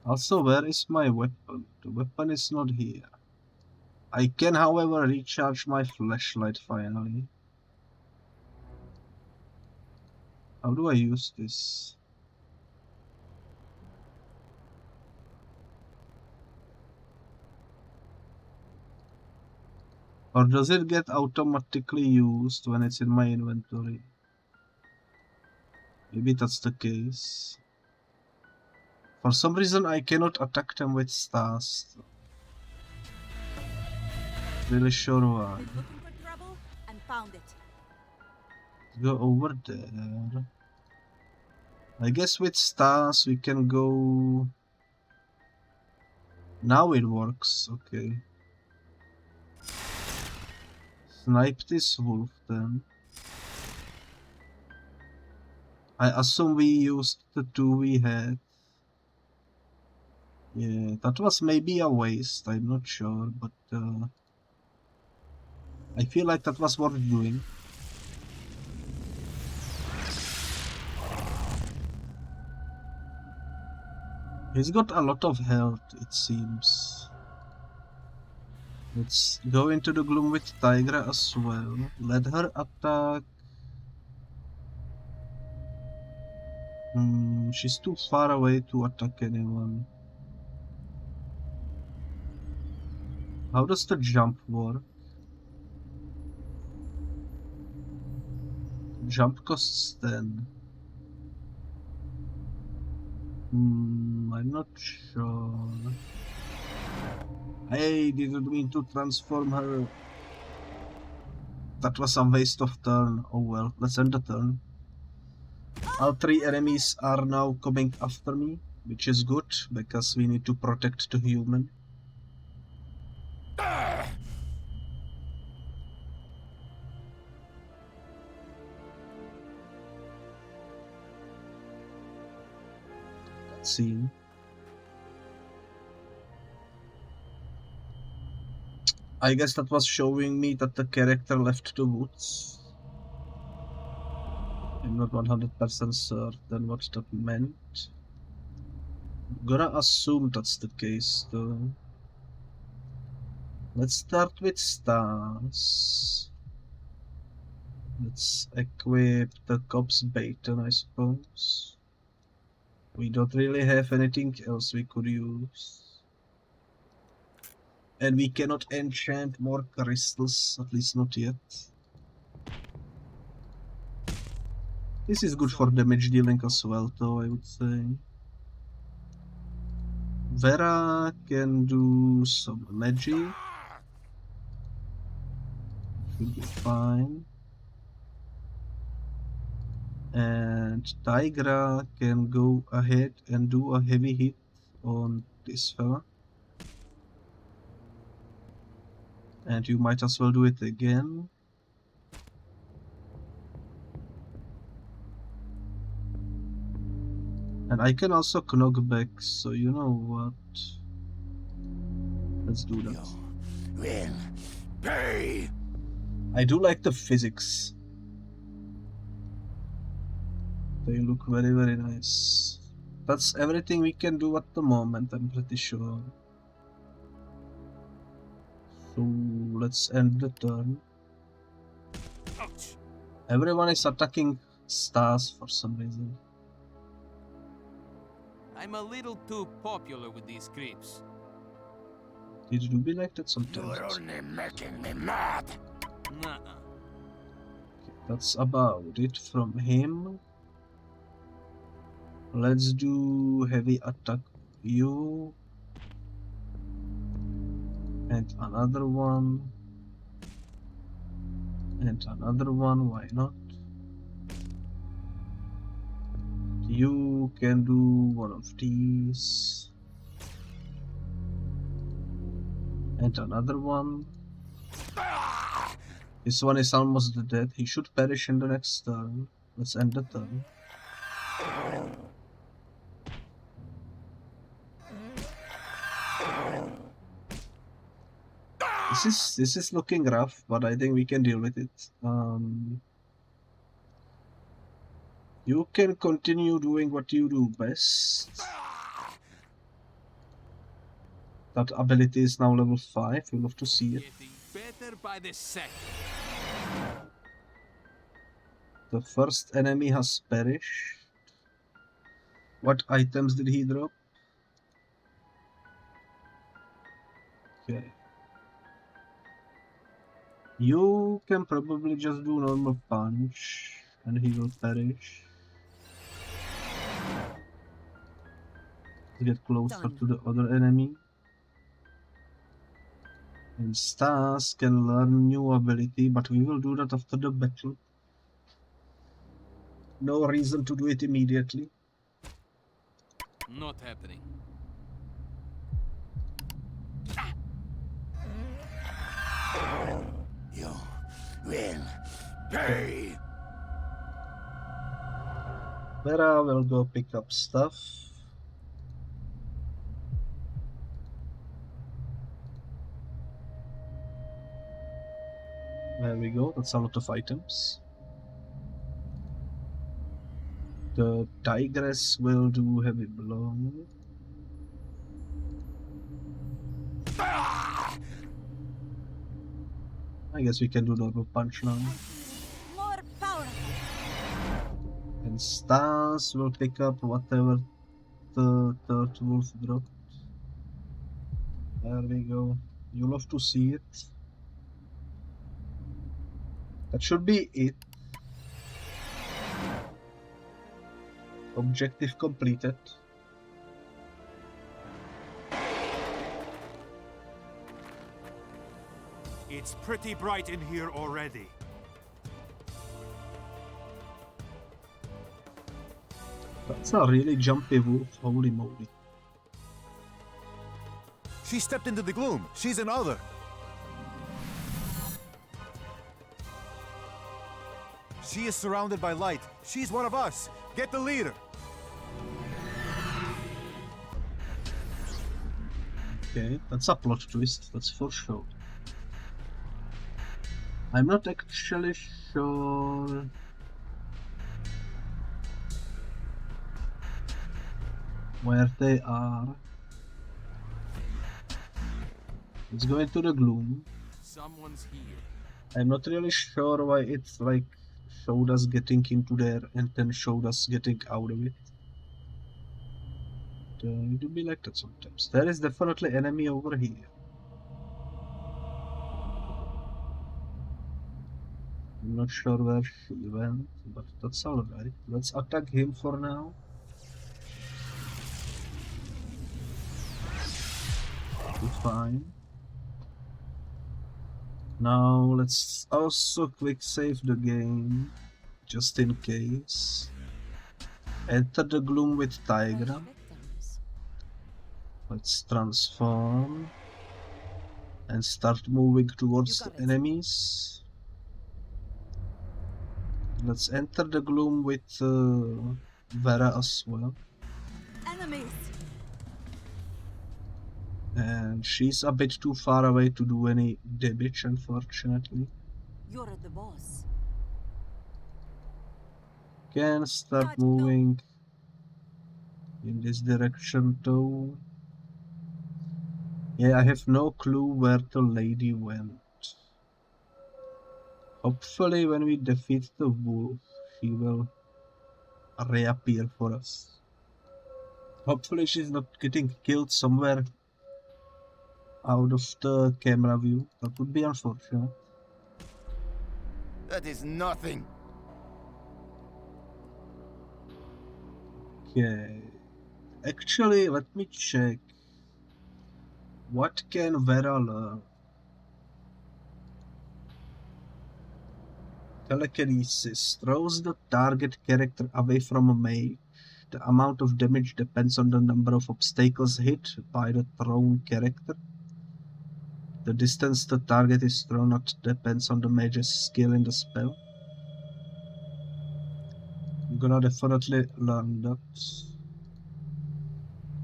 Also, where is my weapon? The weapon is not here. I can, however, recharge my flashlight finally. How do I use this? Or does it get automatically used when it's in my inventory? Maybe that's the case. For some reason I cannot attack them with stars. Really sure why. Looking for trouble and found it. Let's go over there. I guess with stars we can go... Now it works, okay. Snipe this wolf then. I assume we used the two we had. Yeah, that was maybe a waste, I'm not sure, but I feel like that was worth doing. He's got a lot of health, it seems. Let's go into the gloom with Tigra as well. Let her attack. She's too far away to attack anyone. How does the jump work? Jump costs 10. I'm not sure. I didn't mean to transform her. That was a waste of turn. Oh well, let's end the turn. All three enemies are now coming after me, which is good, because we need to protect the human. Scene. I guess that was showing me that the character left the woods. I'm not 100% certain what that meant. I'm gonna assume that's the case though. Let's start with stars. Let's equip the cop's baton, I suppose. We don't really have anything else we could use. And we cannot enchant more crystals, at least not yet. This is good for damage dealing as well, though, I would say. Vera can do some magic. Should be fine. And Tigra can go ahead and do a heavy hit on this fella. And you might as well do it again. And I can also knock back, so you know what? Let's do that. Will pay. I do like the physics. They look very, very nice. That's everything we can do at the moment, I'm pretty sure. So let's end the turn. Ouch. Everyone is attacking stars for some reason. I'm a little too popular with these creeps. Did you be like that sometimes? You're only making me mad. Nuh-uh. That's about it from him. Let's do heavy attack you. And another one. And another one, why not? You can do one of these. And another one. This one is almost dead. He should perish in the next turn. Let's end the turn. This is looking rough, but I think we can deal with it. You can continue doing what you do best. That ability is now level 5. You'll love to see it. Better by the second. The first enemy has perished. What items did he drop? Okay. You can probably just do normal punch and he will perish. Let's get closer to the other enemy. And Stas can learn new ability, but we will do that after the battle. No reason to do it immediately. Not happening. You will pay. Vera will go pick up stuff. There we go, that's a lot of items. The Tigress will do heavy blow. I guess we can do normal punch now. More power. And Stas will pick up whatever the third wolf dropped. There we go. You'll love to see it. That should be it. Objective completed. It's pretty bright in here already. That's a really jumpy wolf, holy moly. She stepped into the gloom. She's an other. She is surrounded by light. She's one of us. Get the leader. Okay, that's a plot twist, that's for sure. I'm not actually sure where they are. Let's go into the gloom. Someone's here. I'm not really sure why it's like showed us getting into there and then showed us getting out of it. It do be like that sometimes. There is definitely enemy over here. I'm not sure where she went, but that's alright. Let's attack him for now. Be fine. Now let's also quick save the game, just in case. Enter the gloom with Tigra. Let's transform and start moving towards the enemies. Let's enter the gloom with Vera as well. Enemies. And she's a bit too far away to do any damage, unfortunately. You're the boss. Can start moving in this direction too. Yeah, I have no clue where the lady went. Hopefully when we defeat the wolf, she will reappear for us. Hopefully she's not getting killed somewhere out of the camera view. That would be unfortunate. That is nothing. Okay. Actually, let me check. What can Vera learn? Telekinesis throws the target character away from a mage. The amount of damage depends on the number of obstacles hit by the thrown character. The distance the target is thrown at depends on the mage's skill in the spell. I'm gonna definitely learn that.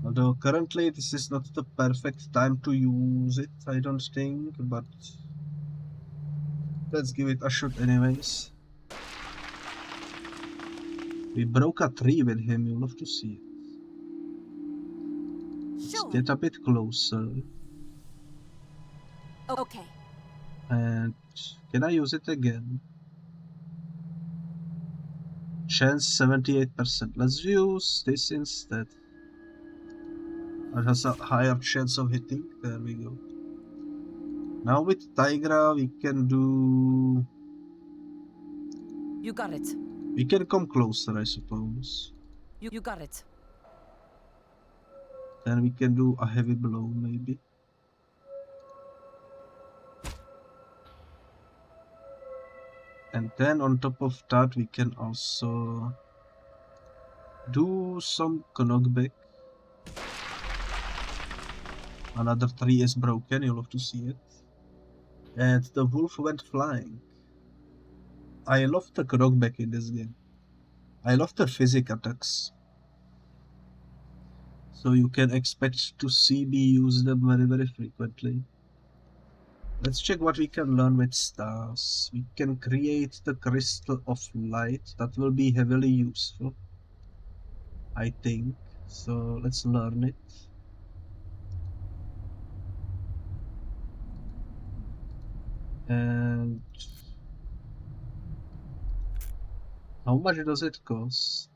Although currently this is not the perfect time to use it, I don't think, but let's give it a shot anyways. We broke a tree with him, you'll love to see it. Let's get a bit closer. Okay. And can I use it again? Chance 78%. Let's use this instead. It has a higher chance of hitting. There we go. Now with Tigra we can do... You got it. We can come closer, I suppose. You got it. Then we can do a heavy blow, maybe. And then on top of that we can also do some knockback. Another tree is broken, you'll have to see it. And the wolf went flying. I love the knockback in this game. I love the physic attacks. So you can expect to see me use them very frequently. Let's check what we can learn with stars. We can create the crystal of light. That will be heavily useful, I think. So let's learn it. And how much does it cost?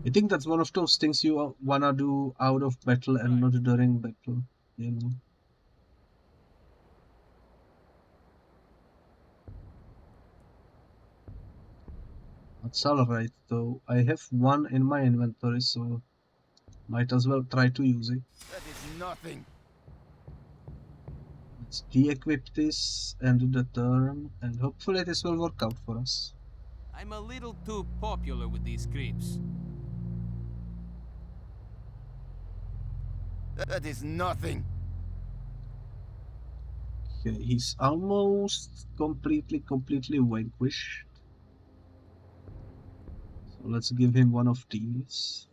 I think that's one of those things you wanna do out of battle and not during battle, you know. That's alright though. I have one in my inventory, so might as well try to use it. That is nothing. Let's de-equip this and do the turn, and hopefully this will work out for us. I'm a little too popular with these creeps. That is nothing. Okay, he's almost completely vanquished. So let's give him one of these.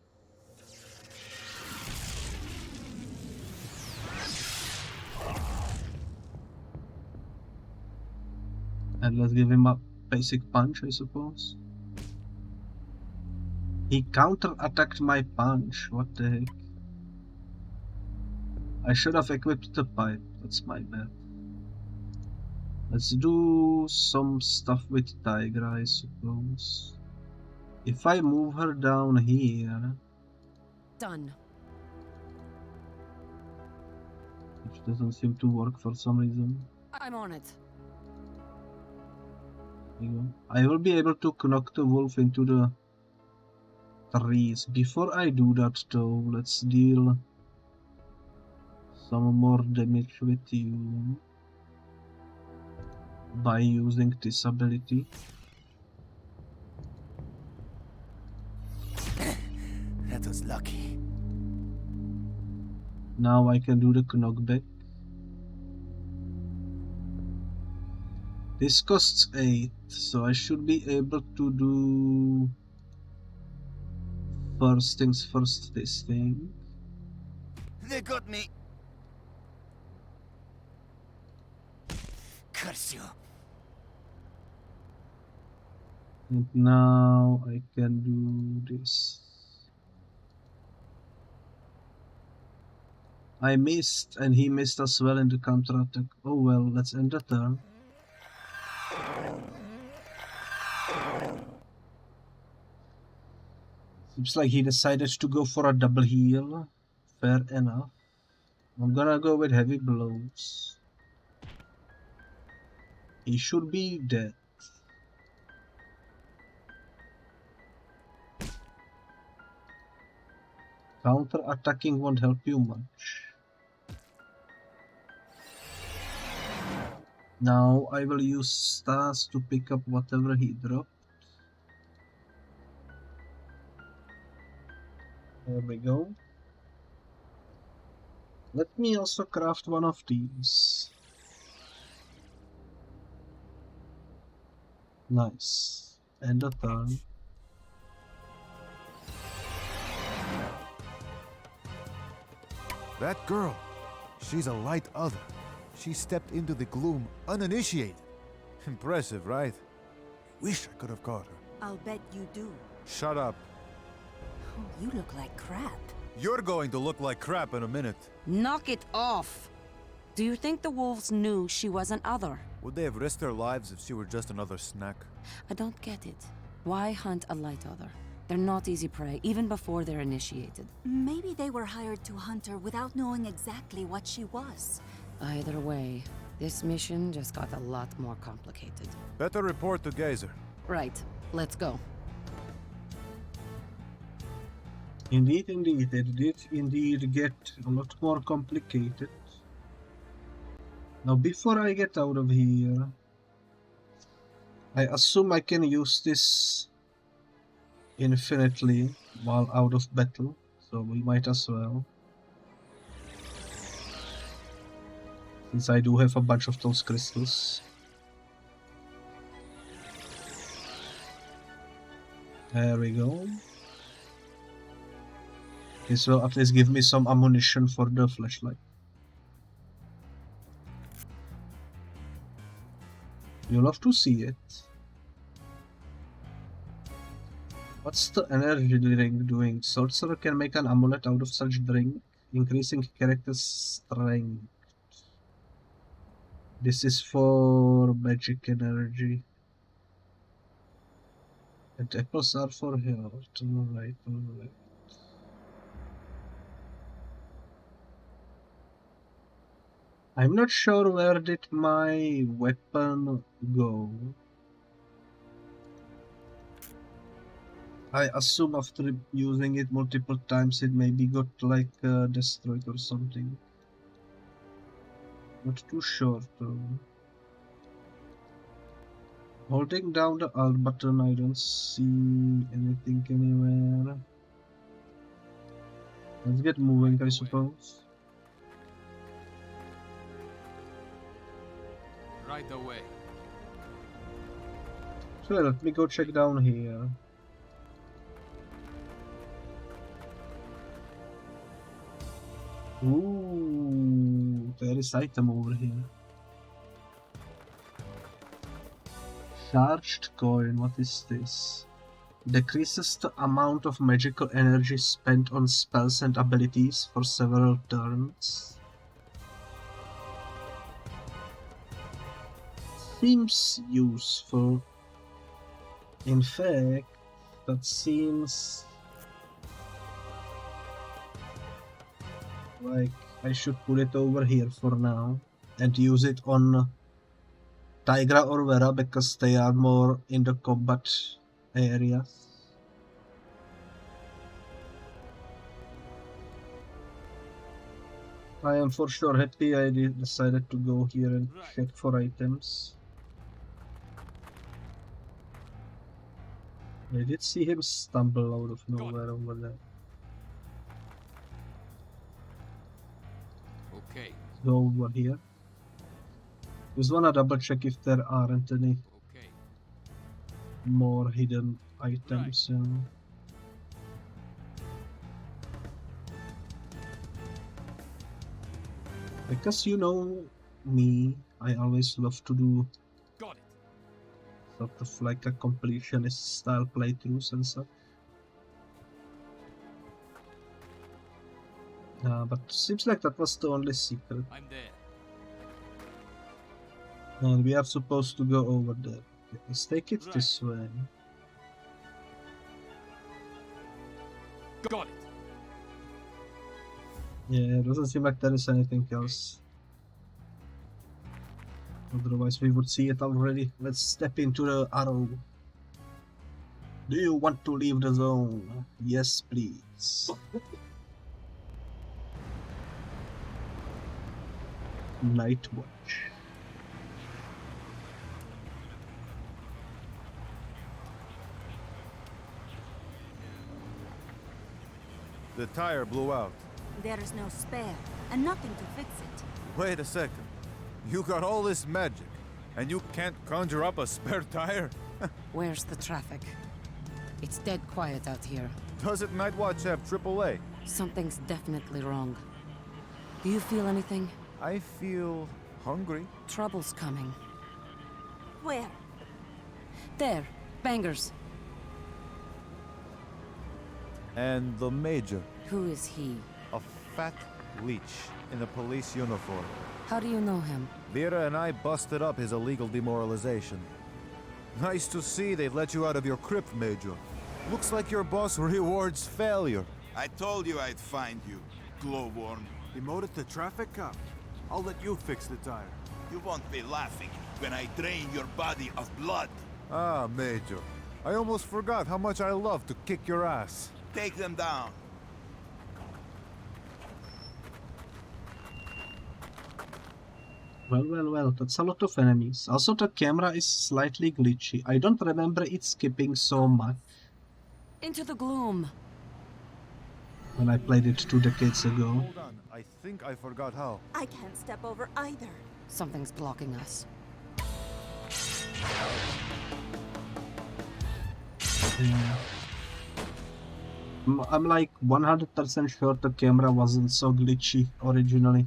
And let's give him a basic punch, I suppose. He counter-attacked my punch, what the heck? I should have equipped the pipe, that's my bad. Let's do some stuff with Tigra, I suppose. If I move her down here... Done. Which doesn't seem to work for some reason. I'm on it. There you go. I will be able to knock the wolf into the trees. Before I do that though, let's deal some more damage with you by using this ability. That was lucky. Now I can do the knockback. This costs 8, so I should be able to do first things first this thing. They got me. Curse you. And now I can do this. I missed, and he missed as well in the counter attack. Oh well, let's end the turn. Seems like he decided to go for a double heal. Fair enough. I'm gonna go with heavy blows. He should be dead. Counter-attacking won't help you much. Now I will use stars to pick up whatever he dropped. There we go. Let me also craft one of these. Nice. End of turn. That girl, she's a light other. She stepped into the gloom uninitiated. Impressive, right? Wish I could have caught her. I'll bet you do. Shut up. Oh, you look like crap. You're going to look like crap in a minute. Knock it off! Do you think the wolves knew she was an other? Would they have risked their lives if she were just another snack? I don't get it. Why hunt a light other? They're not easy prey, even before they're initiated. Maybe they were hired to hunt her without knowing exactly what she was. Either way, this mission just got a lot more complicated. Better report to Geyser. Right, let's go. Indeed, it did indeed get a lot more complicated. Now, before I get out of here, I assume I can use this infinitely while out of battle, so we might as well. Since I do have a bunch of those crystals. There we go. This will at least give me some ammunition for the flashlight. You'll love to see it. What's the energy drink doing? Sorcerer can make an amulet out of such drink, increasing character's strength. This is for magic energy. And apples are for health. Alright, alright. I'm not sure where did my weapon go. I assume after using it multiple times it maybe got like destroyed or something. Not too sure though. Holding down the Alt button, I don't see anything anywhere. Let's get moving, I suppose. Right away. So let me go check down here. Ooh, there is item over here. Charged coin, what is this? Decreases the amount of magical energy spent on spells and abilities for several turns. Seems useful. In fact, that seems like I should put it over here for now and use it on Tigra or Vera because they are more in the combat areas. I am for sure happy I decided to go here and check for items. I did see him stumble out of nowhere over there. Okay. Go over here. Just wanna double check if there aren't any more hidden items. Because you know me, I always love to do sort of like a completionist style playthroughs and such. But seems like that was the only secret. I'm there. And we are supposed to go over there. Let's take it this way. Got it. Yeah, it doesn't seem like there is anything else. Otherwise we would see it already. Let's step into the arrow. Do you want to leave the zone? Yes, please. Night watch. The tire blew out. There is no spare, and nothing to fix it. Wait a second. You got all this magic, and you can't conjure up a spare tire? Where's the traffic? It's dead quiet out here. Doesn't Night Watch have AAA? Something's definitely wrong. Do you feel anything? I feel hungry. Trouble's coming. Where? There, bangers. And the Major. Who is he? A fat leech in a police uniform. How do you know him? Vera and I busted up his illegal demoralization. Nice to see they've let you out of your crypt, Major. Looks like your boss rewards failure. I told you I'd find you, glowworm. Demoted to traffic cop. I'll let you fix the tire. You won't be laughing when I drain your body of blood. Ah, Major. I almost forgot how much I love to kick your ass. Take them down. Well, that's a lot of enemies. Also, the camera is slightly glitchy. I don't remember it skipping so much Into the gloom. when I played it 2 decades ago. Hold on, I think I forgot how. I can't step over either. Something's blocking us. Yeah. I'm like 100% sure the camera wasn't so glitchy originally.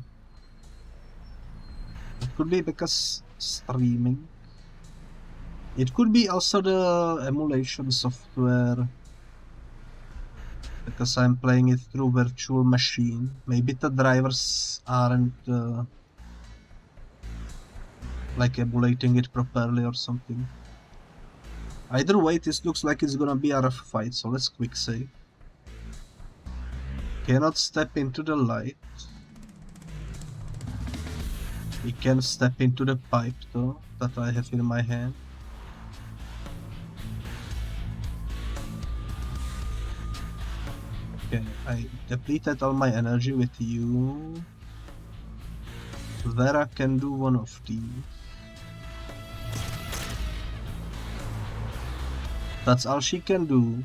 It could be because streaming. It could be also the emulation software. Because I'm playing it through virtual machine. Maybe the drivers aren't like emulating it properly or something. Either way, this looks like it's gonna be a rough fight, so let's quick save. Cannot step into the light. We can step into the pipe though, that I have in my hand. Okay, I depleted all my energy with you. Vera can do one of these. That's all she can do.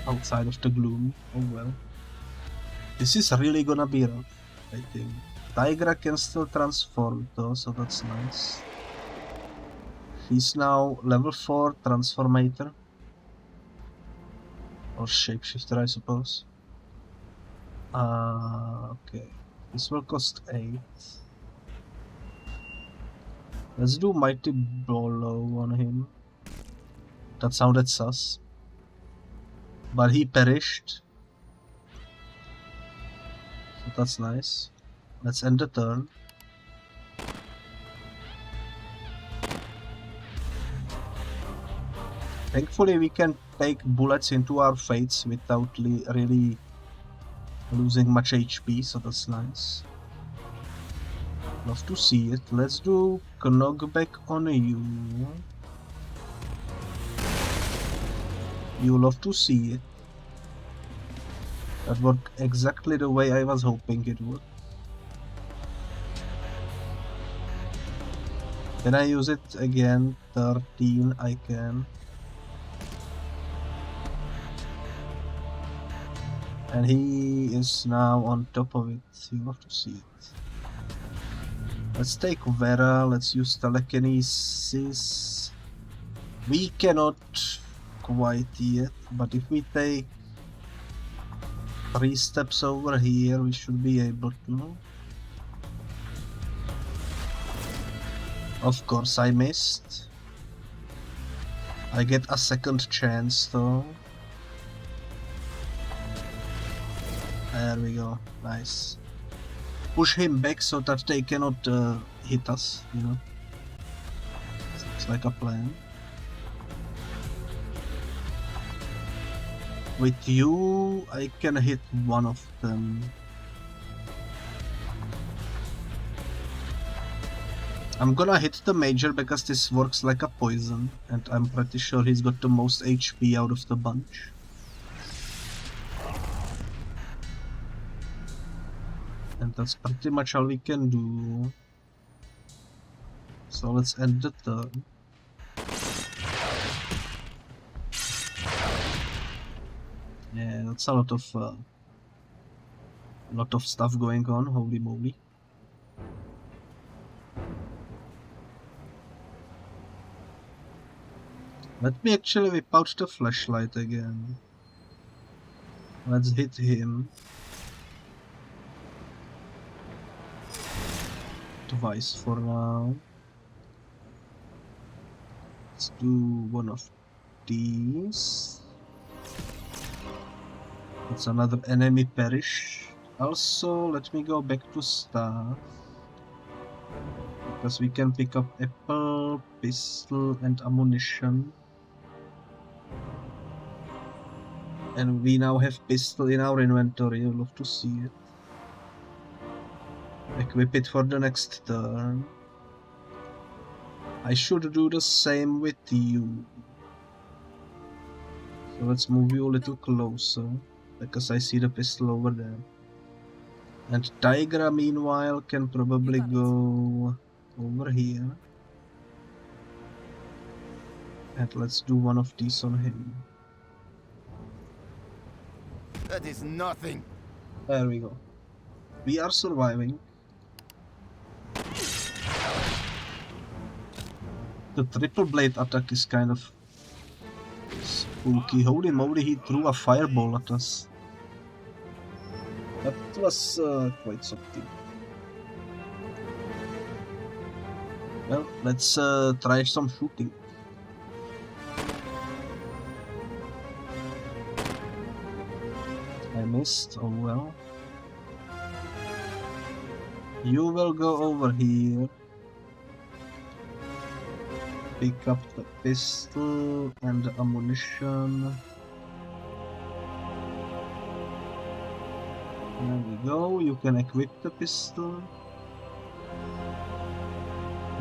Outside of the gloom. Oh well. This is really gonna be rough, I think. Tigra can still transform though, so that's nice. He's now level 4 transformator. Or shapeshifter, I suppose. Okay. This will cost 8. Let's do Mighty Blow on him. That sounded sus. But he perished. So that's nice. Let's end the turn. Thankfully we can take bullets into our fates without really losing much HP, so that's nice. Love to see it. Let's do knockback on you. You love to see it. That worked exactly the way I was hoping it would. Can I use it again? 13, I can. And he is now on top of it. You love to see it. Let's take Vera. Let's use telekinesis. We cannot quite yet, but if we take 3 steps over here, we should be able to. Of course I missed. I get a second chance though. There we go, nice. Push him back so that they cannot hit us, you know. Looks like a plan. With you, I can hit one of them. I'm gonna hit the major because this works like a poison, and I'm pretty sure he's got the most HP out of the bunch. And that's pretty much all we can do. So let's end the turn. Yeah, that's a lot of stuff going on, holy moly. Let me actually whip out the flashlight again. Let's hit him. Twice for now. Let's do one of these. It's another enemy perish. Also, let me go back to staff. Because we can pick up apple, pistol, and ammunition. And we now have pistol in our inventory. I'd love to see it. Equip it for the next turn. I should do the same with you. So let's move you a little closer, because I see the pistol over there. And Tigra, meanwhile, can probably go over here. And let's do one of these on him. That is nothing. There we go. We are surviving. The triple blade attack is kind of spooky. Holy moly, he threw a fireball at us. That was quite something. Well, let's try some shooting. I missed, oh well. You will go over here. Pick up the pistol and the ammunition. There we go, you can equip the pistol.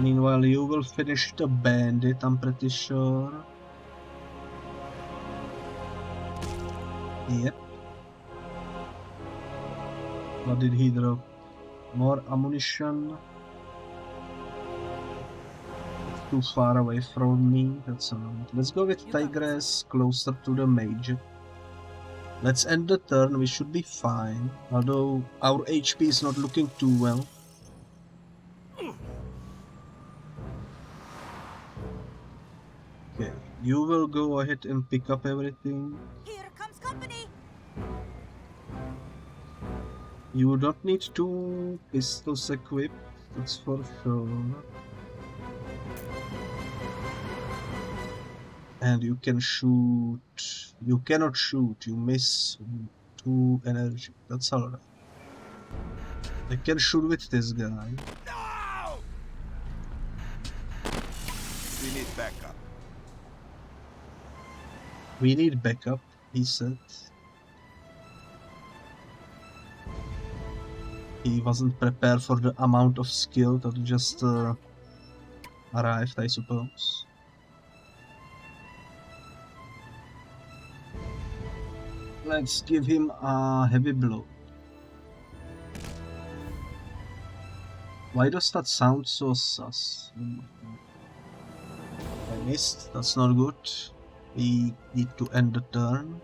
Meanwhile, you will finish the bandit, I'm pretty sure. Yep. What did he drop? More ammunition. Too far away from me, that's alright. Let's go with Tigress closer to the major. Let's end the turn, we should be fine. Although our HP is not looking too well. Okay, you will go ahead and pick up everything. Here comes company. You don't need 2 pistols equipped, that's for sure. And you can shoot. You cannot shoot, you miss 2 energy. That's alright. I can shoot with this guy. No! We need backup. We need backup, he said. He wasn't prepared for the amount of skill that just arrived, I suppose. Let's give him a heavy blow. Why does that sound so sus? I missed, that's not good. We need to end the turn.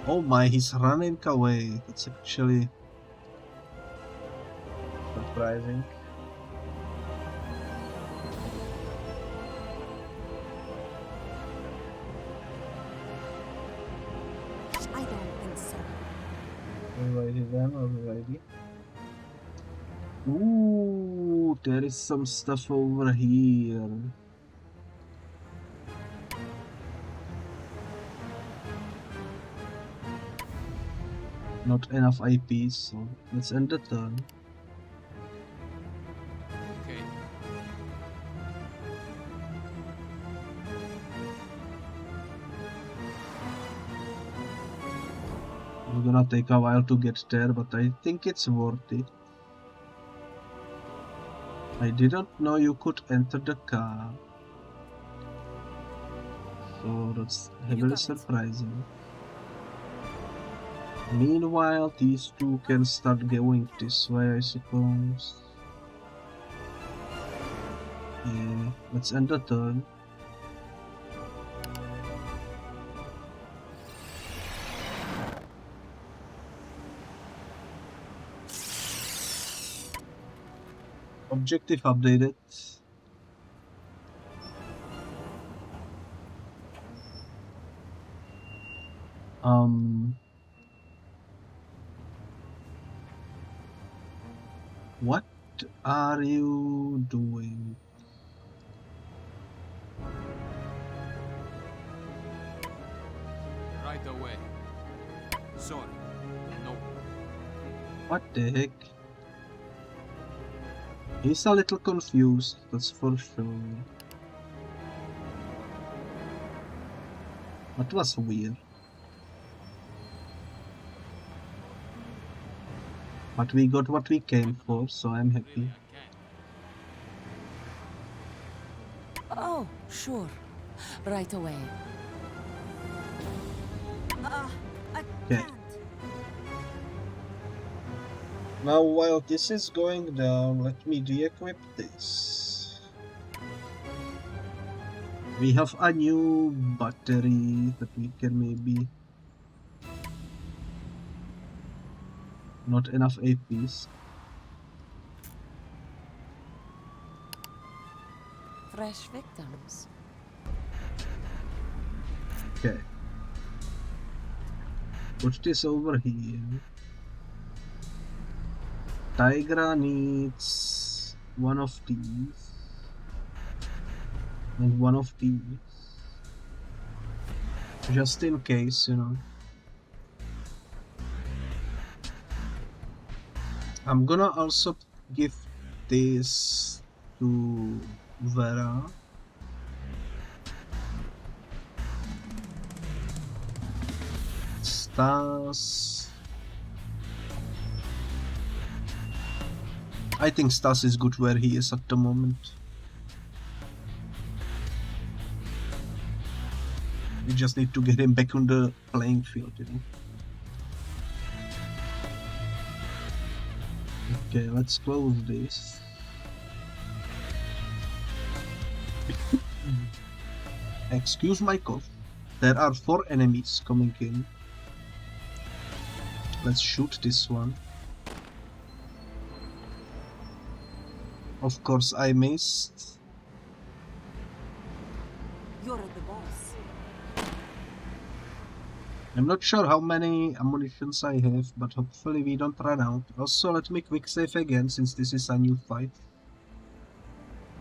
Oh my, he's running away. That's actually surprising. I don't think so. Alrighty then, alrighty. Ooh, there is some stuff over here. Not enough IPs, so let's end the turn. Okay. gonna take a while to get there, but I think it's worth it. I didn't know you could enter the car. So that's heavily surprising. Meanwhile, these two can start going this way, I suppose. Yeah, let's end the turn. Objective updated. What are you doing? Right away. Sorry. No. What the heck? He's a little confused, that's for sure. That was weird. But we got what we came for, so I'm happy. Oh, sure. Right away. Okay. Now while this is going down, let me re-equip this. We have a new battery that we can maybe... Not enough APs. Fresh victims. Okay. Put this over here. Tigra needs one of these. And one of these. Just in case, you know. I'm gonna also give this to Vera. Stas. I think Stas is good where he is at the moment. We just need to get him back on the playing field, you know. Okay, let's close this. Excuse my cough. There are 4 enemies coming in. Let's shoot this one. Of course I missed. You're the boss. I'm not sure how many ammunitions I have, but hopefully we don't run out. Also, let me quick save again, since this is a new fight.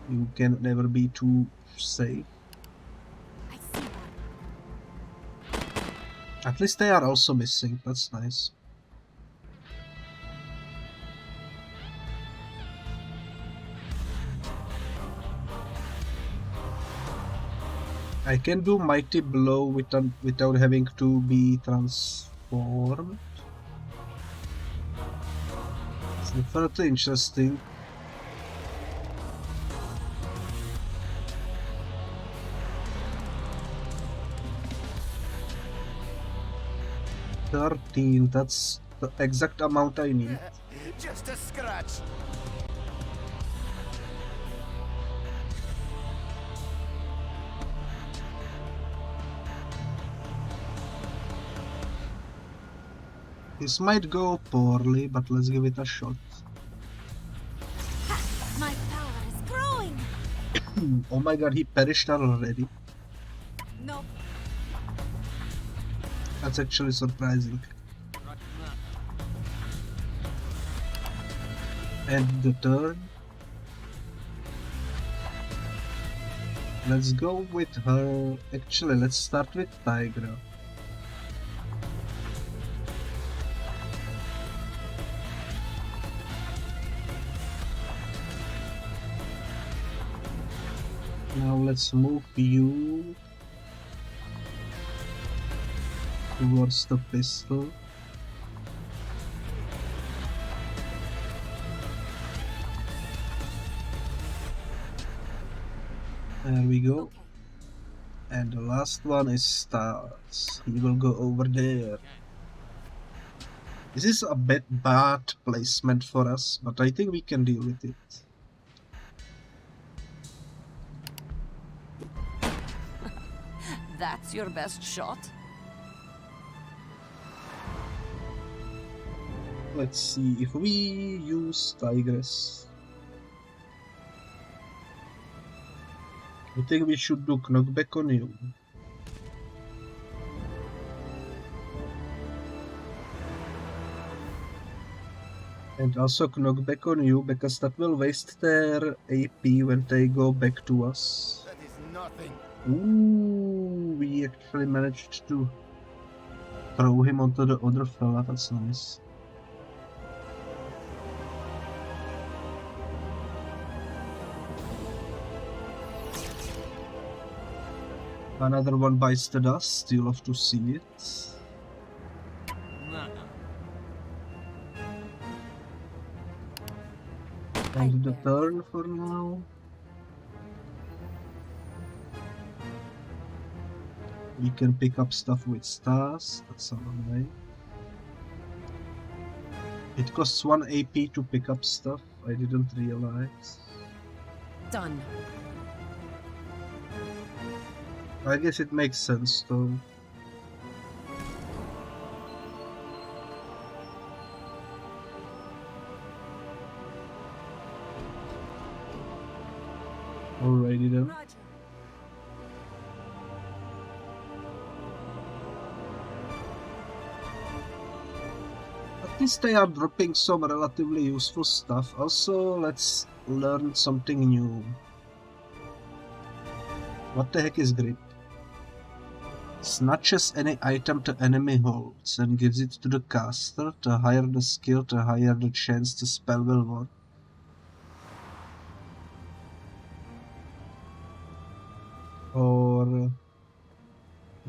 You can never be too safe. At least they are also missing, that's nice. I can do Mighty Blow without having to be transformed. It's definitely interesting. $13, that's the exact amount I need. Just a scratch. This might go poorly, but let's give it a shot. My power is growing. Oh my god, he perished already. No. That's actually surprising. End the turn. Let's go with her. Actually, let's start with Tigra. Now let's move you towards the pistol. we go. And the last one is stars. He will go over there. This is a bit bad placement for us, but I think we can deal with it. That's your best shot? Let's see if we use Tigress. I think we should do knockback on you. And also knockback on you, because that will waste their AP when they go back to us. That is nothing. Ooh, we actually managed to throw him onto the other fella, that's nice. Another one bites the dust, you'll have to see it. End the turn for now. We can pick up stuff with stars, that's alright. It costs 1 AP to pick up stuff, I didn't realize. Done. I guess it makes sense though. Alrighty then. Roger. At least they are dropping some relatively useful stuff. Also, let's learn something new. What the heck is grip? Snatches any item the enemy holds and gives it to the caster. The higher the skill, the higher the chance the spell will work. Or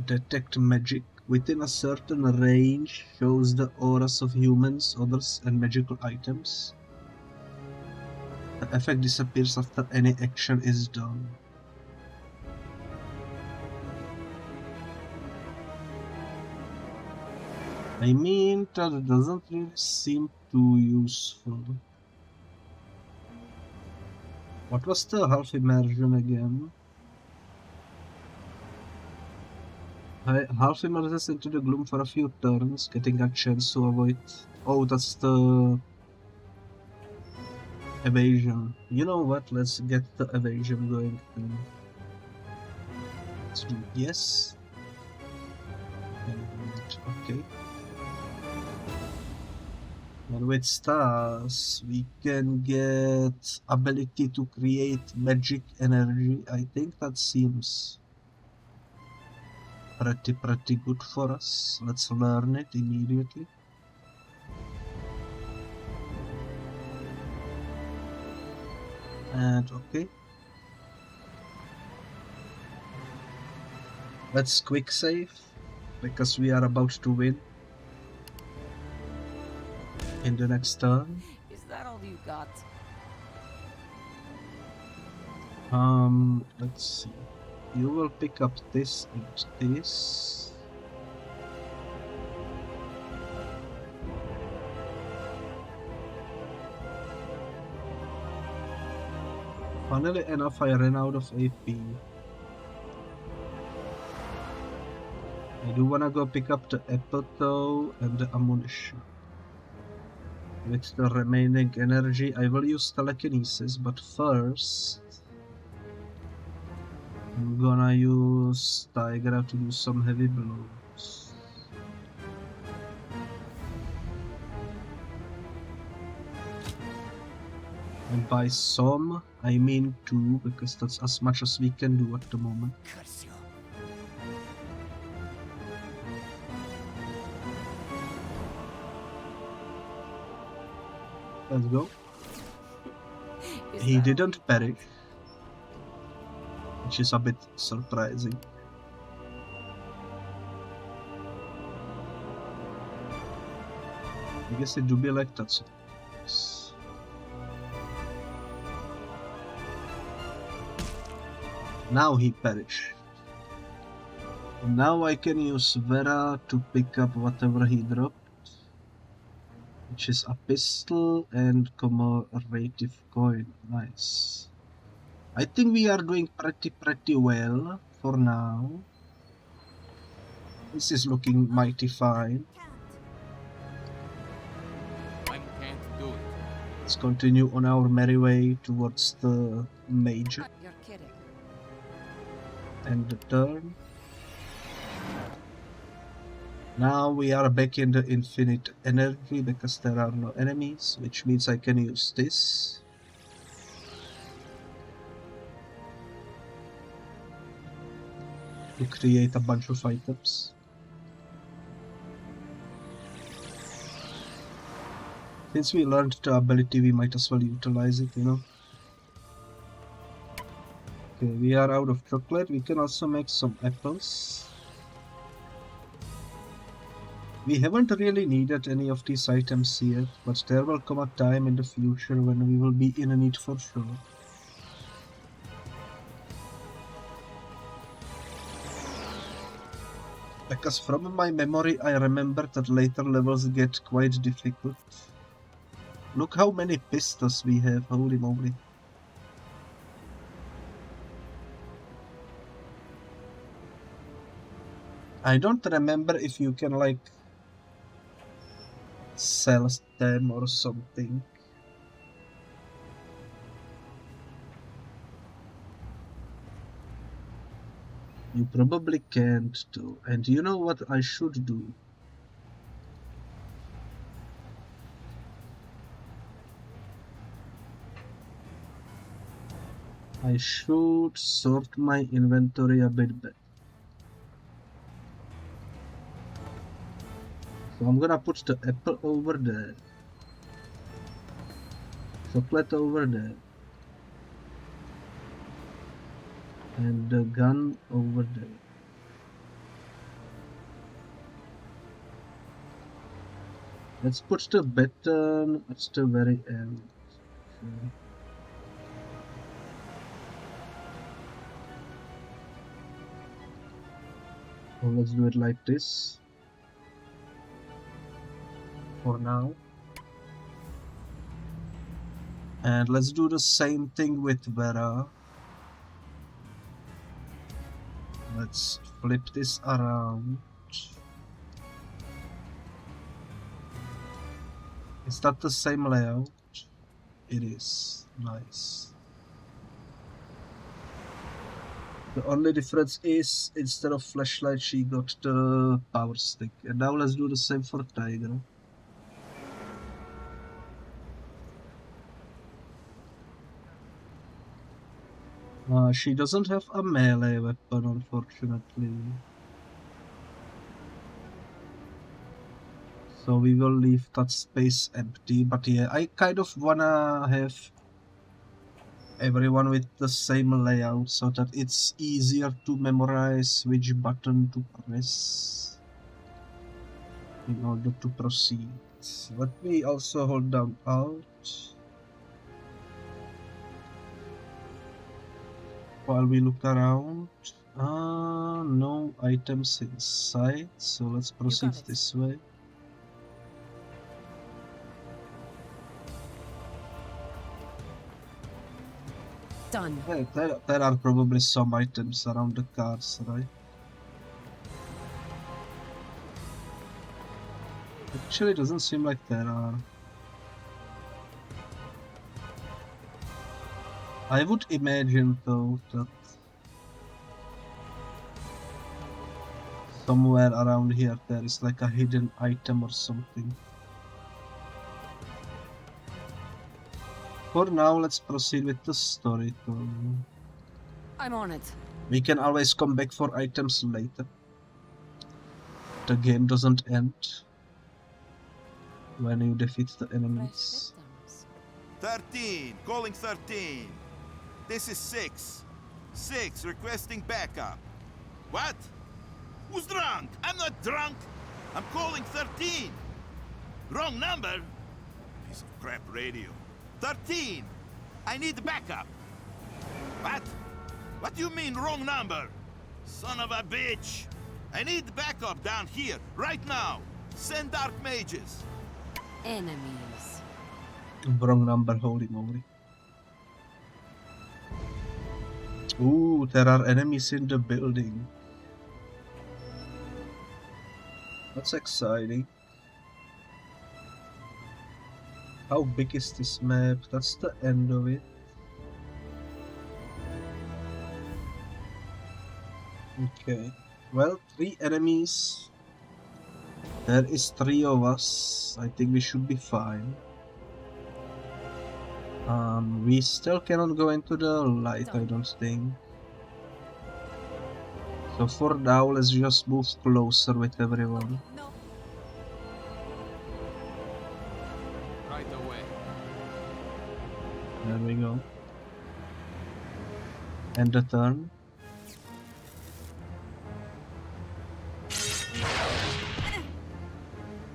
detect magic within a certain range, shows the auras of humans, others, and magical items. The effect disappears after any action is done. I mean, that doesn't really seem too useful. What was the half immersion again? Half immerses into the gloom for a few turns, getting a chance to avoid... Oh, that's the... evasion. You know what, let's get the evasion going then. Let's do yes. And, okay. And with stars, we can get ability to create magic energy. I think that seems pretty good for us. Let's learn it immediately. And okay. Let's quick save, because we are about to win in the next turn. Is that all you got? Let's see. You will pick up this and this. Funnily enough, I ran out of AP. I do wanna go pick up the apple though and the ammunition. With the remaining energy, I will use telekinesis, but first I'm gonna use Tigra to do some heavy blows. And by some, I mean 2, because that's as much as we can do at the moment. Let's go. He didn't perish, which is a bit surprising. I guess it do be like that. So. Now he perished. And now I can use Vera to pick up whatever he dropped, which is a pistol and commemorative coin. Nice. I think we are doing pretty well for now. This is looking mighty fine. I can't do it. Let's continue on our merry way towards the major. You're kidding. And the turn. Now we are back in the infinite energy because there are no enemies, which means I can use this. To create a bunch of items. Since we learned the ability, we might as well utilize it, you know. Okay, we are out of chocolate. We can also make some apples. We haven't really needed any of these items yet, but there will come a time in the future when we will be in a need for sure. Because from my memory I remember that later levels get quite difficult. Look how many pistols we have, holy moly. I don't remember if you can like sell them or something. You probably can't do. And you know what I should do? I should sort my inventory a bit better. So I'm gonna put the apple over there. Chocolate over there. And the gun over there. Let's put the button at the very end. Okay. So let's do it like this. For now. And let's do the same thing with Vera. Let's flip this around. Is that the same layout? It is. Nice. The only difference is instead of flashlight she got the power stick. And now let's do the same for Tigra. She doesn't have a melee weapon, unfortunately. So we will leave that space empty. But yeah, I kind of wanna have everyone with the same layout so that it's easier to memorize which button to press in order to proceed. Let me also hold down Alt while we look around. No items in sight, so let's proceed this way. Done. Yeah, there are probably some items around the cars, right? Actually, doesn't seem like there are. I would imagine though that somewhere around here there is like a hidden item or something. For now, let's proceed with the story though. I'm on it. We can always come back for items later. The game doesn't end when you defeat the enemies. 13, calling 13. This is 6. 6, requesting backup. What? Who's drunk? I'm not drunk. I'm calling 13. Wrong number. Piece of crap radio. 13. I need backup. What? What do you mean, wrong number? Son of a bitch! I need backup down here, right now! Send dark mages! Enemies. Wrong number, holy moly. Ooh, there are enemies in the building. That's exciting. How big is this map? That's the end of it. Okay. Well, 3 enemies. There is 3 of us. I think we should be fine. We still cannot go into the light, I don't think. So for now, let's just move closer with everyone. Right away. There we go. End the turn.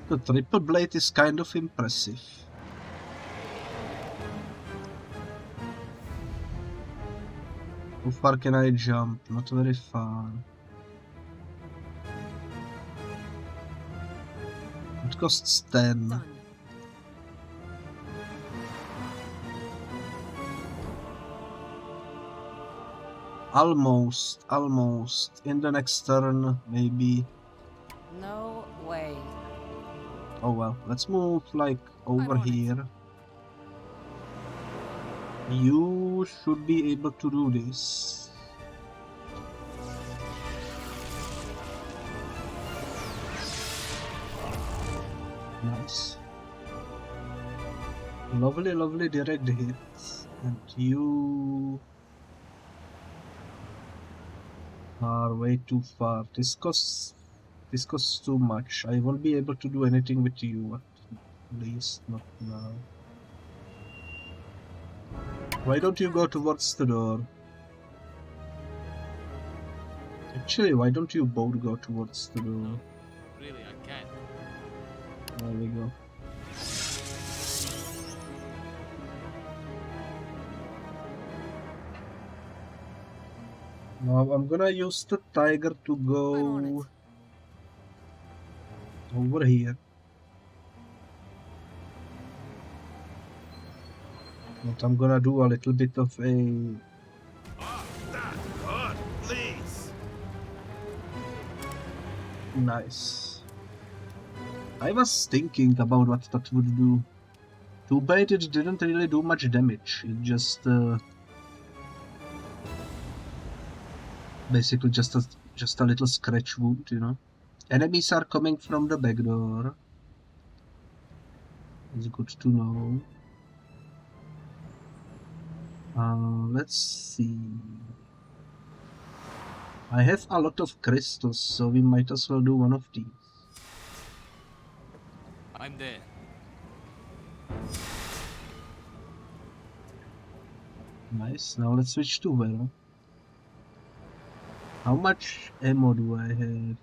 The triple blade is kind of impressive. How far can I jump? Not very far. It costs 10. Almost. In the next turn, maybe. No way. Oh well, let's move like over here. You should be able to do this. Nice. Lovely direct hits. And you are way too far. This costs too much. I won't be able to do anything with you, at least not now. Why don't you go towards the door? Actually, why don't you both go towards the door? Really, I can't. There we go. Now I'm gonna use the tiger to go over here. But I'm gonna do a little bit of a... Please. Nice. I was thinking about what that would do. Too bad it didn't really do much damage. It just basically just a little scratch wound, you know. Enemies are coming from the back door. It's good to know. Let's see. I have a lot of crystals, so we might as well do one of these. I'm there. Nice. Now let's switch to Vera. How much ammo do I have?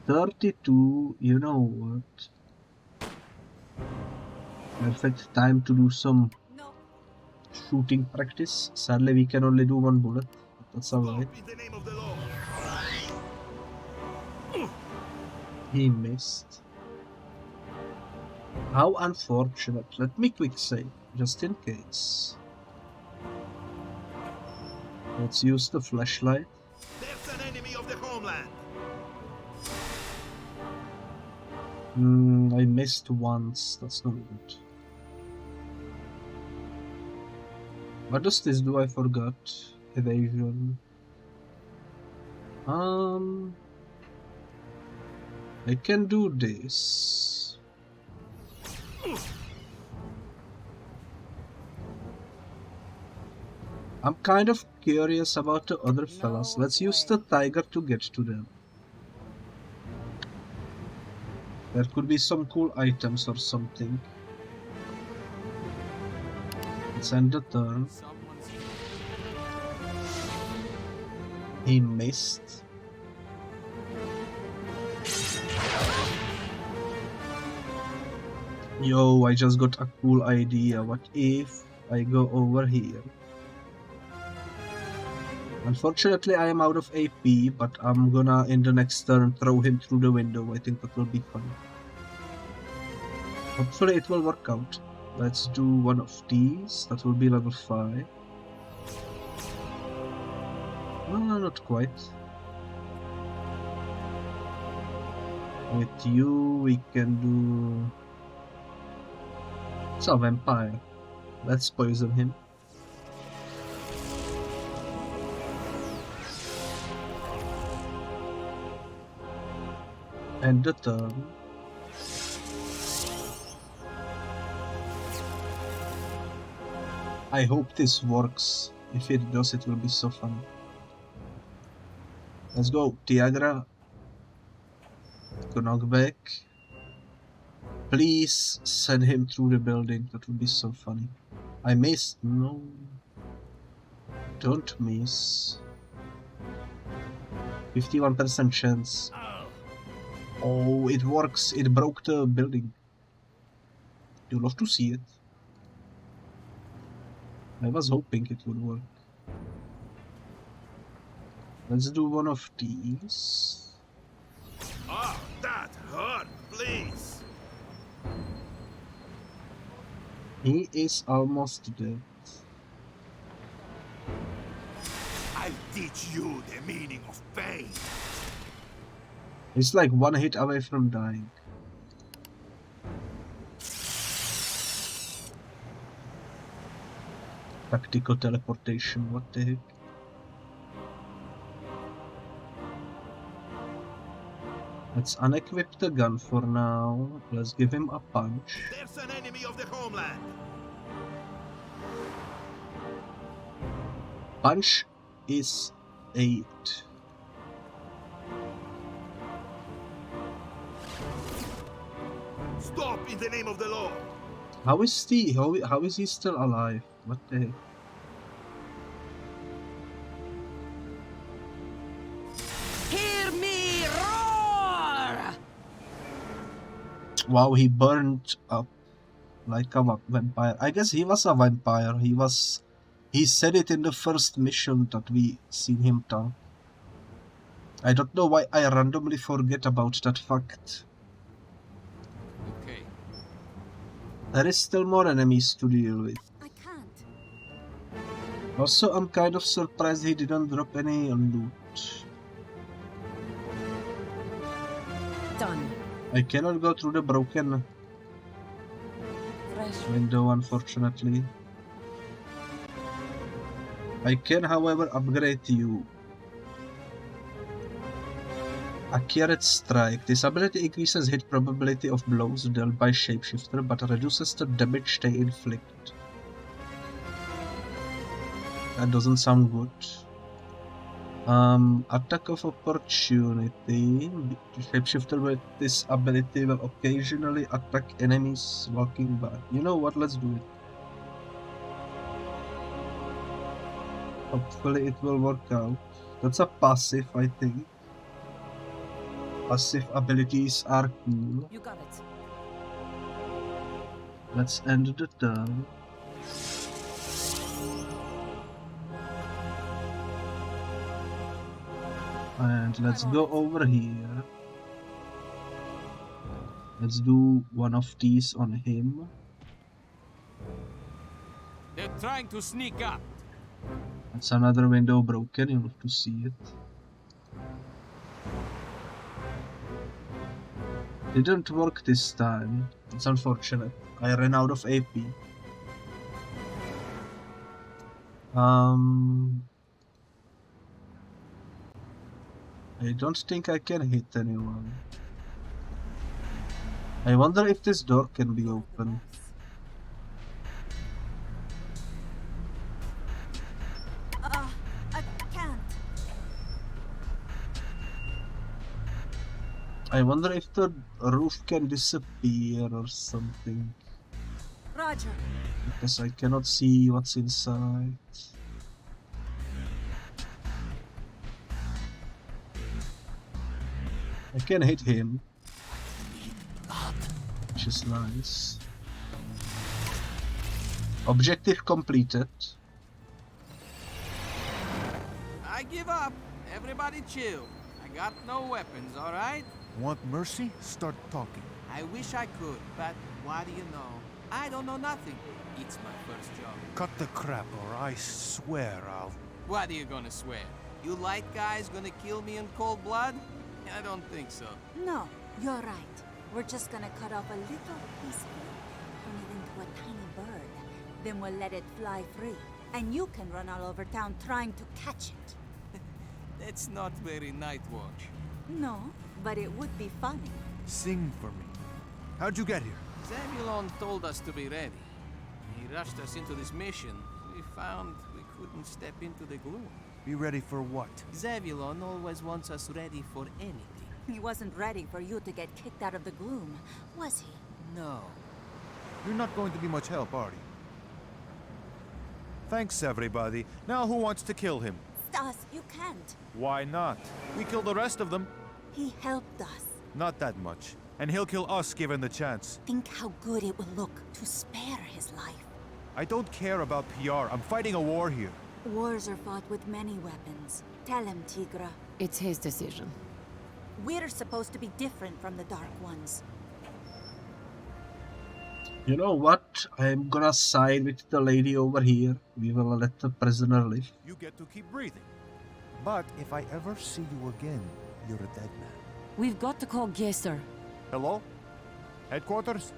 32. You know what? Perfect time to do some shooting practice. Sadly, we can only do 1 bullet. But that's alright. He missed. How unfortunate. Let me quick save, just in case. Let's use the flashlight. There's an enemy of the homeland. I missed once. That's not good. What does this do? I forgot. Evasion. I can do this. I'm kind of curious about the other fellas. Let's use the tiger to get to them. There could be some cool items or something. Let's end the turn. He missed. Yo, I just got a cool idea. What if I go over here? Unfortunately, I am out of AP, but I'm gonna, in the next turn, throw him through the window. I think that will be fun. Hopefully it will work out. Let's do one of these. That will be level 5. No, not quite. With you, we can do... It's a vampire. Let's poison him. End the turn. I hope this works. If it does, it will be so fun. Let's go, Tigra. Knockback. Please send him through the building. That would be so funny. I missed. No. Don't miss. 51% chance. Oh, it works. It broke the building. You love to see it. I was hoping it would work. Let's do one of these. Oh, that hurt, please. He is almost dead. I'll teach you the meaning of pain. He's like one hit away from dying. Tactical teleportation, what the heck? Let's unequip the gun for now. Let's give him a punch. There's an enemy of the homeland. Punch is 8. Stop in the name of the law. How is he still alive? What the heck? Hear me roar! Wow, he burned up like a vampire. I guess he was a vampire. He said it in the first mission that we seen him talk. I don't know why I randomly forget about that fact. Okay. There is still more enemies to deal with. I can't. Also, I'm kind of surprised he didn't drop any loot. Done. I cannot go through the broken Fresh. window, unfortunately. I can, however, upgrade you. Accurate Strike. This ability increases hit probability of blows dealt by Shapeshifter, but reduces the damage they inflict. That doesn't sound good. Attack of opportunity. Shapeshifter with this ability will occasionally attack enemies walking by. You know what? Let's do it. Hopefully it will work out. That's a passive, I think. Passive abilities are cool. You got it. Let's end the turn. And let's go over here. Let's do one of these on him. They're trying to sneak up. That's another window broken, you have to see it. Didn't work this time. It's unfortunate. I ran out of AP. I don't think I can hit anyone. I wonder if this door can be opened. I can't. I wonder if the roof can disappear or something. Roger. Because I cannot see what's inside. I can hit him, which is nice. Objective completed. I give up. Everybody chill. I got no weapons, alright? Want mercy? Start talking. I wish I could, but what do you know? I don't know nothing. It's my first job. Cut the crap or I swear I'll... What are you gonna swear? You light guys gonna kill me in cold blood? I don't think so. No, you're right. We're just gonna cut off a little piece of you, turn it into a tiny bird. Then we'll let it fly free. And you can run all over town trying to catch it. That's not very night watch. No, but it would be funny. Sing for me. How'd you get here? Zebulon told us to be ready. He rushed us into this mission. We found we couldn't step into the gloom. Be ready for what? Zebulon always wants us ready for anything. He wasn't ready for you to get kicked out of the gloom, was he? No. You're not going to be much help, are you? Thanks, everybody. Now who wants to kill him? Stas, you can't. Why not? We killed the rest of them. He helped us. Not that much. And he'll kill us given the chance. Think how good it will look to spare his life. I don't care about PR. I'm fighting a war here. Wars are fought with many weapons. Tell him, Tigra. It's his decision. We're supposed to be different from the Dark Ones. You know what? I'm gonna side with the lady over here. We will let the prisoner live. You get to keep breathing. But if I ever see you again, you're a dead man. We've got to call Gesser. Hello? Headquarters?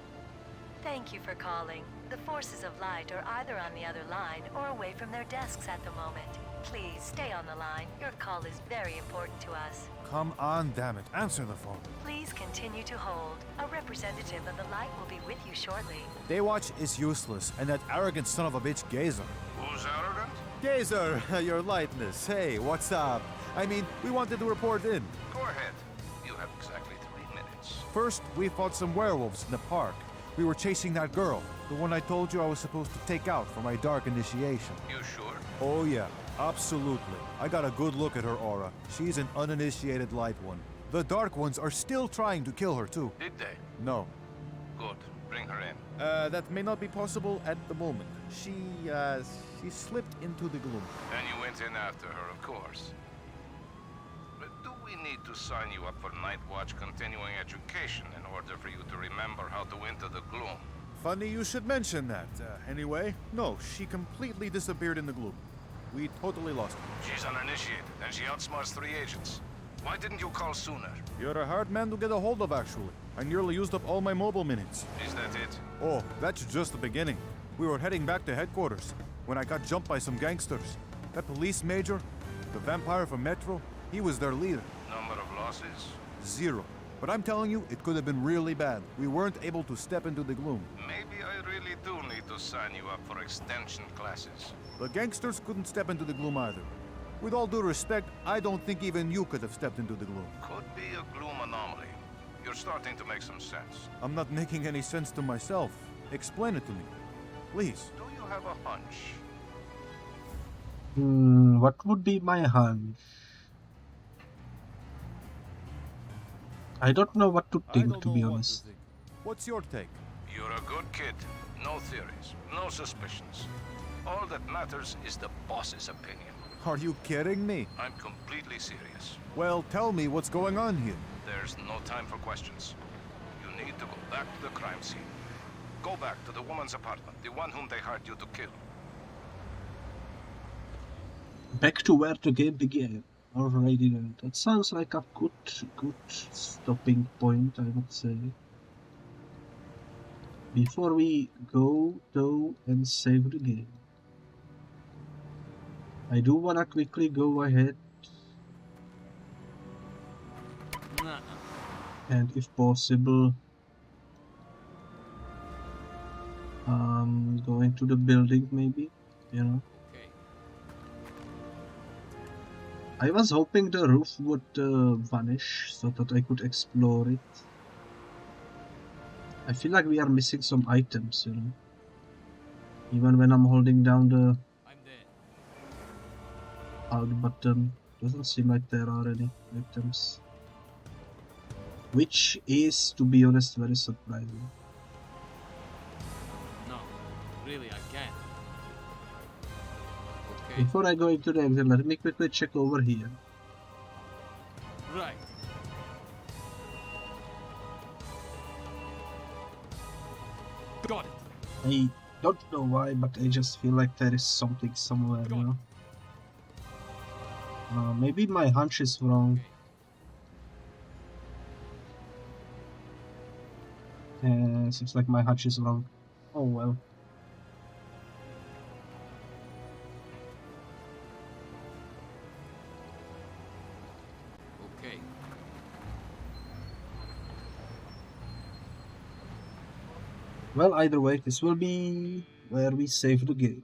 Thank you for calling. The Forces of Light are either on the other line or away from their desks at the moment. Please stay on the line. Your call is very important to us. Come on, damn it. Answer the phone. Please continue to hold. A representative of the Light will be with you shortly. Daywatch is useless, and that arrogant son of a bitch, Gazer. Who's arrogant? Gazer, your lightness. Hey, what's up? I mean, we wanted to report in. Go ahead. You have exactly 3 minutes. First, we fought some werewolves in the park. We were chasing that girl, the one I told you I was supposed to take out for my dark initiation. You sure? Oh yeah, absolutely. I got a good look at her aura. She's an uninitiated light one. The dark ones are still trying to kill her too. Did they? No. Good. Bring her in. That may not be possible at the moment. She slipped into the gloom. And you went in after her, of course. But do we need to sign you up for Night Watch continuing education in order for you to remember how to enter the gloom? Funny you should mention that. Anyway, no, she completely disappeared in the gloom. We totally lost her. She's uninitiated, and she outsmarts 3 agents. Why didn't you call sooner? You're a hard man to get a hold of, actually. I nearly used up all my mobile minutes. Is that it? Oh, that's just the beginning. We were heading back to headquarters when I got jumped by some gangsters. That police major, the vampire from Metro, he was their leader. Number of losses? 0. But I'm telling you, it could have been really bad. We weren't able to step into the gloom. Maybe I really do need to sign you up for extension classes. The gangsters couldn't step into the gloom either. With all due respect, I don't think even you could have stepped into the gloom. Could be a gloom anomaly. You're starting to make some sense. I'm not making any sense to myself. Explain it to me. Please. Do you have a hunch? What would be my hunch? I don't know what to think, to be honest. What's your take? You're a good kid. No theories, no suspicions. All that matters is the boss's opinion. Are you kidding me? I'm completely serious. Well, tell me what's going on here. There's no time for questions. You need to go back to the crime scene. Go back to the woman's apartment, the one whom they hired you to kill. Back to where the game began. Alrighty then. That sounds like a good stopping point, I would say. Before we go, though, and save the game, I do wanna quickly go ahead and, if possible, go into the building, maybe, you know. I was hoping the roof would vanish so that I could explore it. I feel like we are missing some items, you know. Even when I'm holding down the alt button, doesn't seem like there are any items. Which is, to be honest, very surprising. No, really, I can't. Before I go into the exit, let me quickly check over here. Right. Got it. I don't know why, but I just feel like there is something somewhere, you know? Maybe my hunch is wrong. Seems like my hunch is wrong. Oh well. Okay. Well, either way, this will be where we save the game.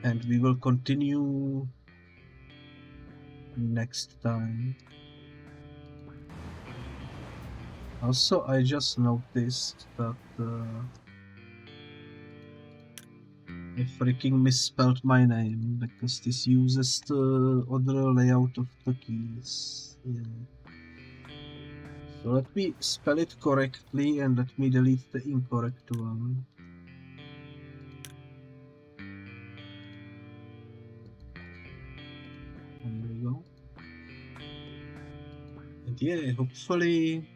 And we will continue next time. Also, I just noticed that I freaking misspelled my name because this uses the other layout of the keys. Yeah. So let me spell it correctly and let me delete the incorrect one. There we go. And yeah, hopefully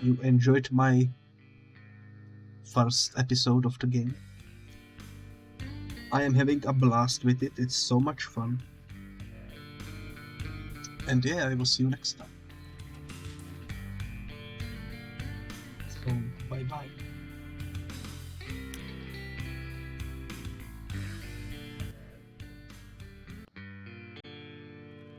you enjoyed my first episode of the game. I am having a blast with it, it's so much fun. And yeah, I will see you next time.